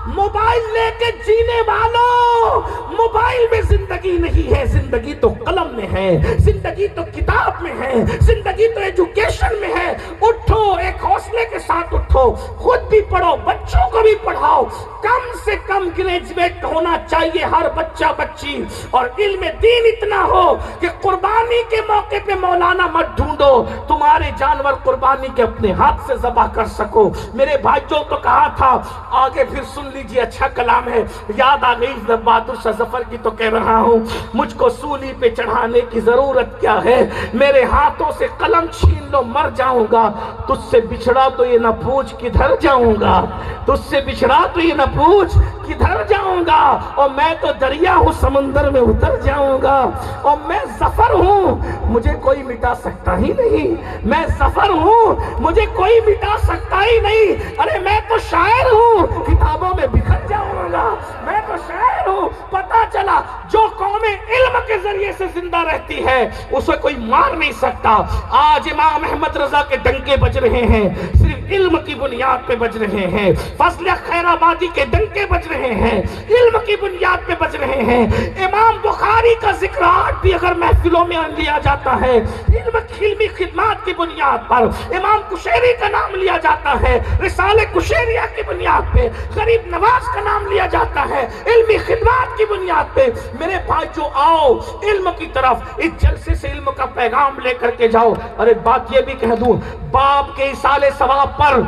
موبائل لے کے جینے والوں، موبائل میں زندگی نہیں ہے، زندگی تو قلم میں ہے، زندگی تو کتاب میں ہے، زندگی تو ایجوکیشن میں ہے۔ اٹھو، ایک حوصلے کے ساتھ اٹھو، خود بھی پڑھو، بچوں کو بھی پڑھاؤ۔ کم سے کم گریجویٹ ہونا چاہیے ہر بچہ بچی، اور علم دین اتنا ہو کہ قربانی کے موقع پہ مولانا مت ڈھونڈو، تمہارے جانور قربانی کے اپنے ہاتھ سے ذبح کر سکو۔ میرے بھائیوں تو کہا تھا، آگے پھر سن لیجئے، اچھا کلام ہے، یاد آ گئی بہادر شاہ ظفر کی تو کہہ رہا ہوں، مجھ کو سولی پہ چڑھانے کی ضرورت کیا ہے؟ میرے ہاتھوں سے قلم چھین لو مر جاؤں گا، تجھ سے بچھڑا تو یہ نہ پوچھ کدھر جاؤں گا، تجھ سے بچھڑا تو یہ نہ پوچھ کدھر جاؤں گا، اور میں تو دریا ہوں سمندر میں اتر جاؤں گا، اور میں ظفر ہوں مجھے کوئی مٹا سکتا ہی نہیں، میں ظفر ہوں مجھے کوئی مٹا سکتا ہی نہیں۔ ارے میں تو شاعر ہوں، کتابوں میں بکھر جاؤں گا، میں تو شاعر ہوں۔ پتہ چلا جو قوم علم کے ذریعے سے زندہ رہتی ہے اسے کوئی مار نہیں سکتا۔ آج امام احمد رضا کے ڈنکے بج رہے ہیں، صرف علم کی بنیاد پہ بج رہے ہیں۔ فضل خیر آبادی کے ڈنکے بج رہے ہیں، علم کی بنیاد پہ بج رہے ہیں۔ امام بخاری کا ذکر آج بھی اگر محفلوں میں لیا جاتا ہے، علمی خدمات کی بنیاد پر امام کشیری کا نام لیا جاتا ہے، رسالہ کشیریہ کی بنیاد پہ غریب نواز کا نام لیا جاتا ہے، علمی خدمات کی بنیاد پہ۔ میرے بھائی جو آؤ علم کی طرف، اس جلسے سے علم کا پیغام لے کر کے جاؤ۔ اور ایک بات یہ بھی کہہ دوں، باپ کے ایصال ثواب پر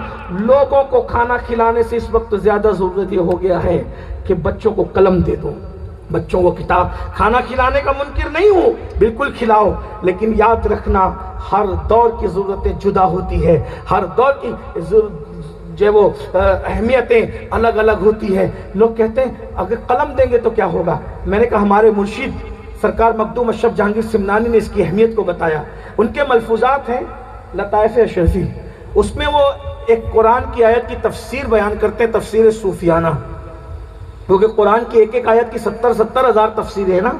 لوگوں کو کھانا کھلانے سے اس وقت زیادہ ضرورت یہ ہو گیا ہے کہ بچوں کو قلم دے دو، بچوں کو کتاب۔ کھانا کھلانے کا منکر نہیں ہوں، بالکل کھلاؤ، لیکن یاد رکھنا ہر دور کی ضرورتیں جدا ہوتی ہے، ہر دور کی جو وہ اہمیتیں الگ الگ ہوتی ہے۔ لوگ کہتے ہیں اگر قلم دیں گے تو کیا ہوگا؟ میں نے کہا ہمارے مرشد سرکار مخدوم اشرف جہانگیر سمنانی نے اس کی اہمیت کو بتایا۔ ان کے ملفوظات ہیں لطائف اشرفی، اس میں وہ ایک قرآن کی آیت کی تفسیر بیان کرتے ہیں، تفسیر صوفیانہ، کیونکہ قرآن کی ایک ایک آیت کی 70 ہزار تفسیریں ہیں نا،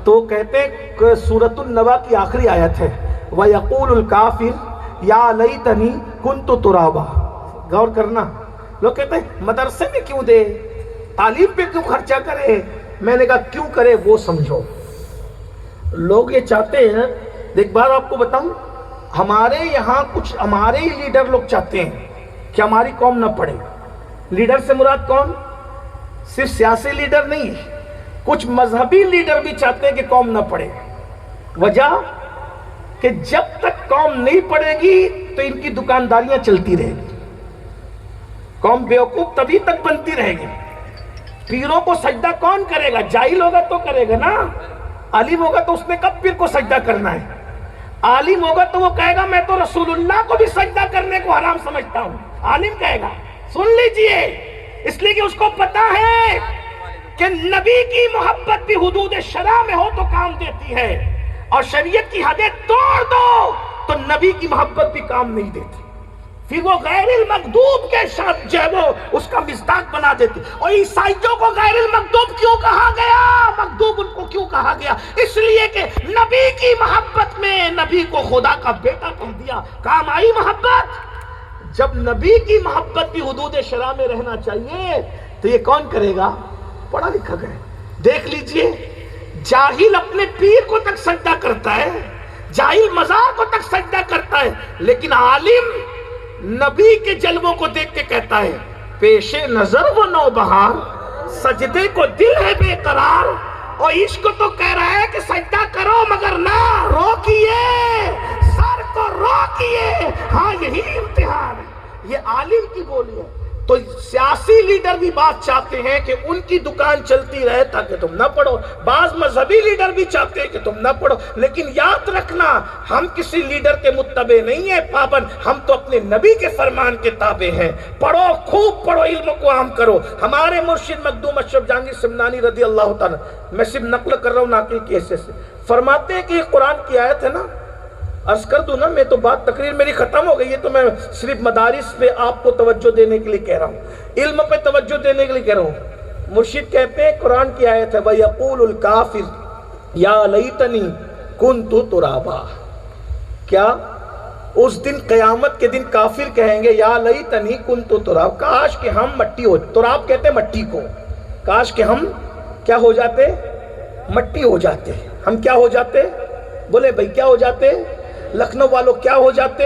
تو کہتے ہیں کہ سورۃ النبا کی آخری آیت ہے وَيَقُولُ الْكَافِرُ يَا لَيْتَنِي كُنْتُ تُرَابًا۔ غور کرنا، لوگ کہتے ہیں مدرسے میں کیوں دے، تعلیم پہ کیوں خرچہ کرے؟ میں نے کہا کیوں کرے وہ سمجھو۔ لوگ یہ چاہتے ہیں، ایک بار آپ کو بتاؤں، ہمارے یہاں کچھ ہمارے ہی لیڈر لوگ چاہتے ہیں کہ ہماری قوم نہ پڑھے۔ لیڈر سے مراد کون؟ صرف سیاسی لیڈر نہیں، کچھ مذہبی لیڈر بھی چاہتے ہیں کہ قوم نہ پڑھے۔ وجہ کہ جب تک قوم نہیں پڑھے گی تو ان کی دکانداریاں چلتی رہے گی، قوم بیوقوف تبھی تک بنتی رہے گی۔ پیروں کو سجدہ کون کرے گا؟ جاہل ہوگا تو کرے گا نا، عالم ہوگا تو اس نے کب پیر کو سجدہ کرنا ہے؟ عالم ہوگا تو وہ کہے گا میں تو رسول اللہ کو بھی سجدہ کرنے کو حرام سمجھتا ہوں، عالم کہے گا۔ سن لیجئے، اس لیے کہ اس کو پتا ہے کہ نبی کی محبت بھی حدود شرع میں ہو تو کام دیتی ہے، اور شریعت کی حدیں توڑ دو تو نبی کی محبت بھی کام نہیں دیتی، پھر وہ غیر المغضوب کے ساتھ جو ہے وہ اس کا مصداق بنا دیتی۔ اور عیسائیوں کو غیر المغضوب کیوں کہا گیا؟ مغضوب ان کو کیوں کہا گیا؟ اس لیے کہ نبی کی محبت میں نبی کو خدا کا بیٹا کہہ دیا۔ کام آئی محبت؟ جب نبی کی محبت بھی حدود شرع میں رہنا چاہیے تو یہ کون کرے گا؟ پڑھا لکھا گئے۔ دیکھ لیجئے، جاہل اپنے پیر کو تک سجدہ کرتا ہے، جاہل مزار کو تک سجدہ کرتا ہے، لیکن عالم نبی کے جلووں کو دیکھ کے کہتا ہے پیش نظر وہ نوبہار، سجدے کو دل ہے بے قرار، اور عشق تو کہہ رہا ہے کہ سجدہ کرو مگر نہ روکیے، سر کو روکیے، ہاں یہی امتحان ہے۔ یہ عالم کی بولی ہے۔ تو سیاسی لیڈر بھی بات چاہتے ہیں کہ ان کی دکان چلتی رہے تاکہ تم نہ پڑھو، بعض مذہبی لیڈر بھی چاہتے ہیں کہ تم نہ پڑھو، لیکن یاد رکھنا ہم کسی لیڈر کے متبع نہیں ہیں پابند، ہم تو اپنے نبی کے فرمان کے تابع ہیں۔ پڑھو، خوب پڑھو، علم کو عام کرو۔ ہمارے مرشد مخدوم اشرف جہانگیر سمنانی رضی اللہ تعالیٰ، میں صرف نقل کر رہا ہوں ناقل کی حیثیت سے، فرماتے ہیں کہ یہ قرآن کی آیت ہے نا، عرض کر دوں نا، میں تو بات تقریر میری ختم ہو گئی ہے، تو میں صرف مدارس پہ آپ کو توجہ دینے کے لیے کہہ رہا ہوں، علم پہ توجہ دینے کے لیے کہہ رہا ہوں۔ مرشد کہتے ہیں قرآن کی آیت ہے وَيَقُولُ الْكَافِرُ يَا لَيْتَنِي كُنْتُ تُرَابًا، کیا اس دن قیامت کے دن کافر کہیں گے یا لیتنی کنتُ تراب، کاش کہ ہم مٹی ہو، تراب کہتے ہیں مٹی کو، کاش کہ ہم کیا ہو جاتے، مٹی ہو جاتے۔ ہم کیا ہو جاتے؟ بولے بھائی کیا ہو جاتے؟ لکھنؤ والوں کیا ہو جاتے؟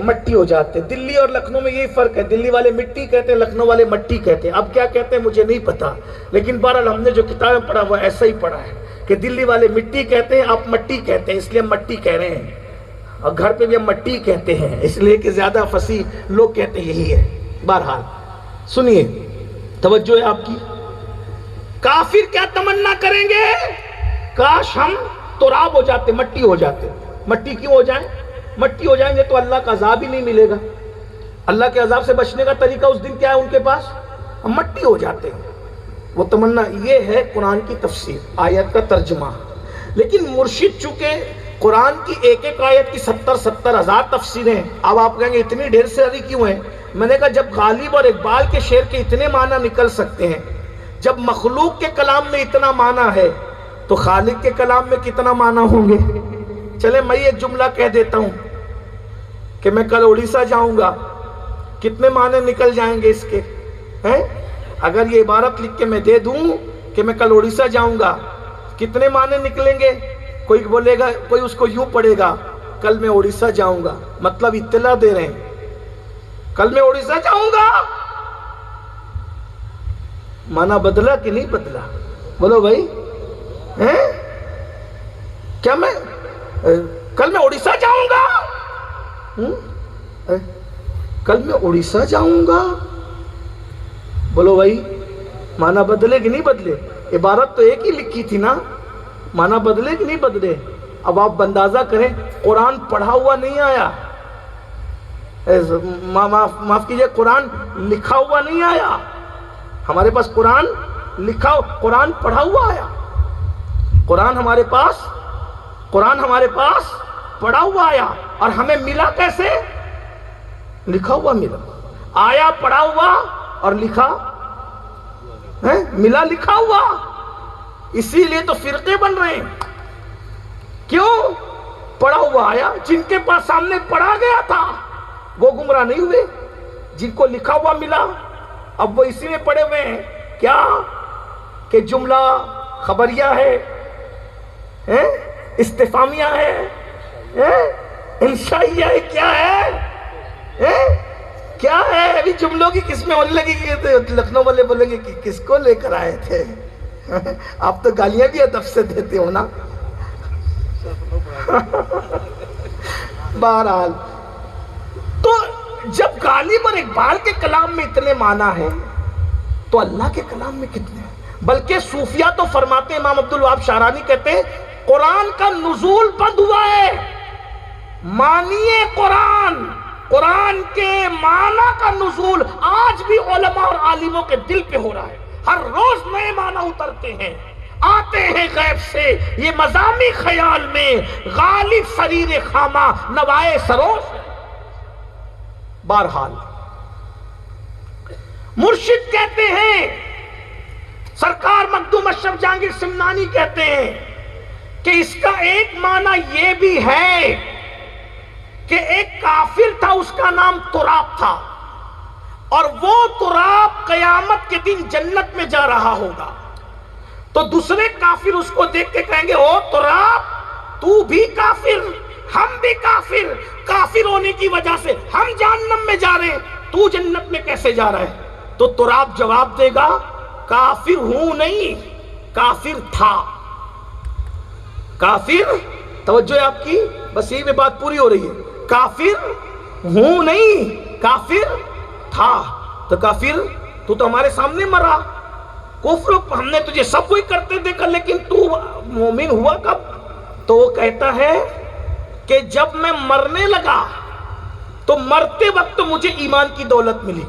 مٹی ہو جاتے۔ دلی اور لکھنؤ میں یہی فرق ہے، دلی والے مٹی کہتے ہیں، لکھنؤ والے مٹی کہتے ہیں۔ اب کیا کہتے ہیں مجھے نہیں پتا، لیکن بہرحال ہم نے جو کتابیں پڑھا وہ ایسا ہی پڑھا ہے کہ دلی والے مٹی کہتے ہیں، آپ مٹی کہتے ہیں، اس لیے ہم مٹی کہہ رہے ہیں، اور گھر پہ بھی ہم مٹی کہتے ہیں، اس لیے کہ زیادہ فصیح لوگ کہتے ہیں یہی ہے۔ بہرحال سنیے، توجہ ہے آپ کی۔ کافر کیا تمنا کریں گے؟ کاش ہم تراب ہو جاتے، مٹی ہو جاتے۔ مٹی کیوں ہو جائیں؟ مٹی ہو جائیں گے تو اللہ کا عذاب ہی نہیں ملے گا۔ اللہ کے عذاب سے بچنے کا طریقہ اس دن کیا ہے ان کے پاس؟ ہم مٹی ہو جاتے ہیں۔ وہ تمنا، یہ ہے قرآن کی تفسیر، آیت کا ترجمہ۔ لیکن مرشد چونکہ قرآن کی ایک ایک آیت کی 70 ہزار تفسیریں، اب آپ کہیں گے اتنی ڈھیر ساری کیوں ہیں؟ میں نے کہا جب غالب اور اقبال کے شعر کے اتنے معنی نکل سکتے ہیں، جب مخلوق کے کلام میں اتنا معنی ہے تو خالق کے کلام میں کتنا معنی ہوں گے؟ چلے میں ایک جملہ کہہ دیتا ہوں کہ میں کل اڑیسہ جاؤں گا، کتنے معنی نکل جائیں گے اس کے ہیں؟ اگر یہ عبارت لکھ کے میں دے دوں کہ میں کل اڑیسہ جاؤں گا، کتنے معنی نکلیں گے؟ کوئی بولے گا، کوئی اس کو یوں پڑھے گا کل میں اڑیسہ جاؤں گا، مطلب اطلاع دے رہے ہیں کل میں اڑیسہ جاؤں گا۔ معنی بدلا کہ نہیں بدلا؟ بولو بھائی، ہیں؟ کیا میں کل میں اڑیسہ جاؤں گا؟ کل میں اڑیسہ جاؤں گا، بولو بھائی معنی بدلے کہ نہیں بدلے؟ عبارت تو ایک ہی لکھی تھی نا، معنی بدلے کہ نہیں بدلے؟ اب آپ اندازہ کریں، قرآن پڑھا ہوا نہیں آیا، معاف کیجئے، قرآن لکھا ہوا نہیں آیا۔ ہمارے پاس قرآن لکھا، قرآن پڑھا ہوا آیا۔ قرآن ہمارے پاس پڑھا ہوا آیا، اور ہمیں ملا کیسے؟ لکھا ہوا ملا۔ آیا پڑھا ہوا اور لکھا ملا لکھا ہوا۔ اسی لیے تو فرقے بن رہے ہیں۔ کیوں؟ پڑھا ہوا آیا، جن کے پاس سامنے پڑھا گیا تھا وہ گمراہ نہیں ہوئے، جن کو لکھا ہوا ملا اب وہ اسی میں پڑے ہوئے ہیں۔ کیا کہ جملہ خبریہ ہے، استفہامیہ ہے، انشائیہ ہے، کیا ہے، کیا ہے؟ ابھی جملوں کی قسمیں ہونے لگی کہ لکھنؤ والے بولیں گے کہ کس کو لے کر آئے تھے؟ آپ تو گالیاں بھی ادب سے دیتے ہو نا۔ بہرحال تو جب غالب اور اقبال کے کلام میں اتنے معنی ہیں تو اللہ کے کلام میں کتنے ہیں؟ بلکہ صوفیہ تو فرماتے ہیں، امام عبدالوہاب شعرانی کہتے ہیں قرآن کا نزول بند ہوا ہے، معنی قرآن کے معنی کا نزول آج بھی علماء اور عالموں کے دل پہ ہو رہا ہے۔ ہر روز نئے معنی اترتے ہیں، آتے ہیں غیب سے، یہ مضامی خیال میں غالب سریر خامہ نوائے سروش ہے۔ بہرحال مرشد کہتے ہیں، سرکار مخدوم اشرف جہانگیر سمنانی کہتے ہیں کہ اس کا ایک معنی یہ بھی ہے کہ ایک کافر تھا، اس کا نام تراب تھا، اور وہ تراب قیامت کے دن جنت میں جا رہا ہوگا، تو دوسرے کافر اس کو دیکھ کے کہیں گے او تراب، تو بھی کافر ہم بھی کافر، کافر ہونے کی وجہ سے ہم جہنم میں جا رہے ہیں، تو جنت میں کیسے جا رہا ہے؟ تو تراب جواب دے گا کافر ہوں نہیں، کافر تھا۔ کافر، توجہ ہے آپ کی، بس یہی میں بات پوری ہو رہی ہے، کافر ہوں نہیں، کافر تھا۔ تو کافر تو ہمارے سامنے مرا، کفر ہم نے تجھے سب کوئی کرتے دیکھا، لیکن تو مومن ہوا کب؟ تو وہ کہتا ہے کہ جب میں مرنے لگا تو مرتے وقت مجھے ایمان کی دولت ملی،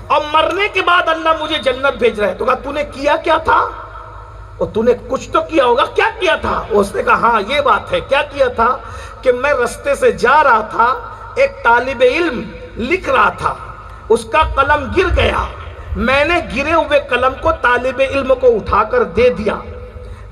اور مرنے کے بعد اللہ مجھے جنت بھیج رہا ہے۔ تو کہا تو نے کیا کیا تھا؟ اور تو نے کچھ تو کیا ہوگا، کیا کیا تھا؟ اس نے کہا ہاں یہ بات ہے، کیا کیا تھا کہ میں رستے سے جا رہا تھا، ایک طالب علم لکھ رہا تھا، اس کا قلم گر گیا، میں نے گرے ہوئے قلم کو طالب علم کو اٹھا کر دے دیا،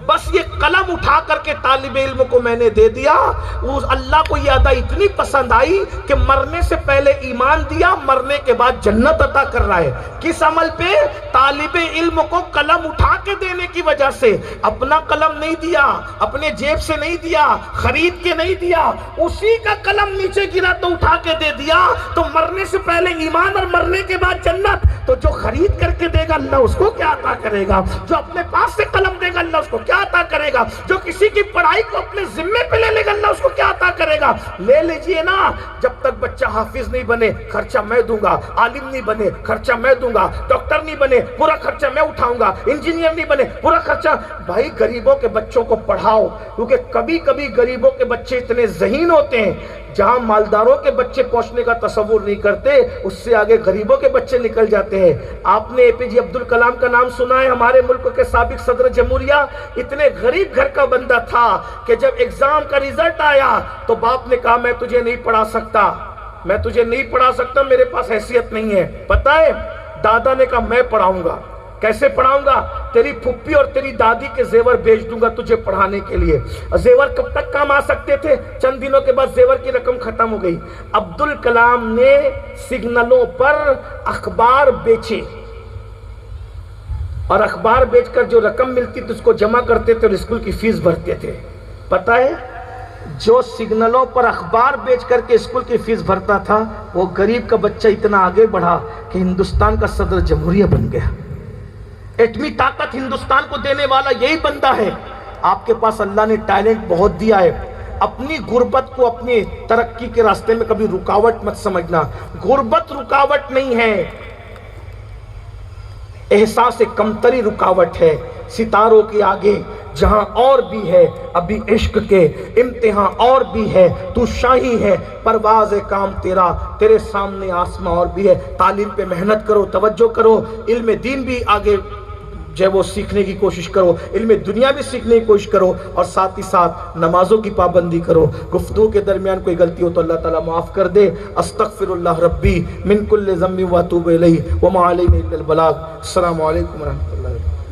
بس یہ قلم اٹھا کر کے طالب علم کو میں نے دے دیا۔ اس اللہ کو یہ ادا اتنی پسند آئی کہ مرنے سے پہلے ایمان دیا، مرنے کے بعد جنت عطا کر رہا ہے۔ کس عمل پہ؟ طالب علم کو قلم اٹھا کے دینے کی وجہ سے۔ اپنا قلم نہیں دیا، اپنے جیب سے نہیں دیا، خرید کے نہیں دیا، اسی کا قلم نیچے گرا تو اٹھا کے دے دیا۔ تو مرنے سے پہلے ایمان اور مرنے کے بعد جنت۔ تو جو خرید کر کے دے گا اللہ اس کو کیا عطا کرے گا؟ جو اپنے پاس سے قلم دے گا اللہ اس کو کیا عطا کرے گا؟ جو کسی کی پڑھائی کو اپنے ذمے پہ لے لے گا اللہ اس کو کیا عطا کرے گا؟ لے لیجئے نا، جب تک بچہ حافظ نہیں بنے خرچہ میں دوں گا، عالم نہیں بنے خرچہ میں دوں گا، ڈاکٹر نہیں بنے پورا خرچہ میں اٹھاؤں گا، انجینئر نہیں بنے پورا خرچہ۔ بھائی غریبوں کے بچوں کو پڑھاؤ، کیونکہ کبھی کبھی غریبوں کے بچے اتنے ذہین ہوتے ہیں، جہاں مالداروں کے بچے پہنچنے کا تصور نہیں کرتے اس سے آگے غریبوں کے بچے نکل جاتے ہیں۔ آپ نے اے پی جے عبد الکلام کا نام سنا ہے، ہمارے ملک کے سابق صدر جمہوریہ، اتنے غریب گھر کا بندہ تھا کہ جب ایگزام کا رزلٹ آیا تو باپ نے کہا میں تجھے نہیں پڑھا سکتا، میں تجھے نہیں پڑھا سکتا، میرے پاس حیثیت نہیں ہے۔ پتہ ہے دادا نے کہا میں پڑھاؤں گا۔ کیسے پڑھاؤں گا؟ تیری پھپھی اور تیری دادی کے زیور بیچ دوں گا تجھے پڑھانے کے لیے۔ زیور کب تک کام آ سکتے تھے؟ چند دنوں کے بعد زیور کی رقم ختم ہو گئی۔ عبد الکلام نے سگنلوں پر اخبار بیچے، اور اخبار بیچ کر جو رقم ملتی تھی اس کو جمع کرتے تھے اور اسکول کی فیس بھرتے تھے۔ پتہ ہے جو سگنلوں پر اخبار بیچ کر کے اسکول کی فیس بھرتا تھا وہ غریب کا بچہ اتنا آگے بڑھا کہ ہندوستان کا صدر جمہوریہ بن گیا۔ ایٹمی طاقت ہندوستان کو دینے والا یہی بندہ ہے۔ آپ کے پاس اللہ نے ٹیلنٹ بہت دیا ہے، اپنی غربت کو اپنی ترقی کے راستے میں کبھی رکاوٹ مت سمجھنا۔ غربت رکاوٹ نہیں ہے، احساس کمتری رکاوٹ ہے۔ ستاروں کے آگے جہاں اور بھی ہے ابھی عشق کے امتحان اور بھی ہے، تو شاہی ہے پرواز کام تیرا، تیرے سامنے آسماں اور بھی ہے۔ تعلیم پہ محنت کرو، توجہ کرو، علم دین بھی آگے جو ہے وہ سیکھنے کی کوشش کرو، علم دنیا بھی سیکھنے کی کوشش کرو، اور ساتھ ہی ساتھ نمازوں کی پابندی کرو۔ گفتگو کے درمیان کوئی غلطی ہو تو اللہ تعالیٰ معاف کر دے۔ استغفر اللہ ربی من کل ذنب واتوب الیہ وما علینا الا البلاغ۔ السلام علیکم ورحمۃ اللہ وبرکاتہ۔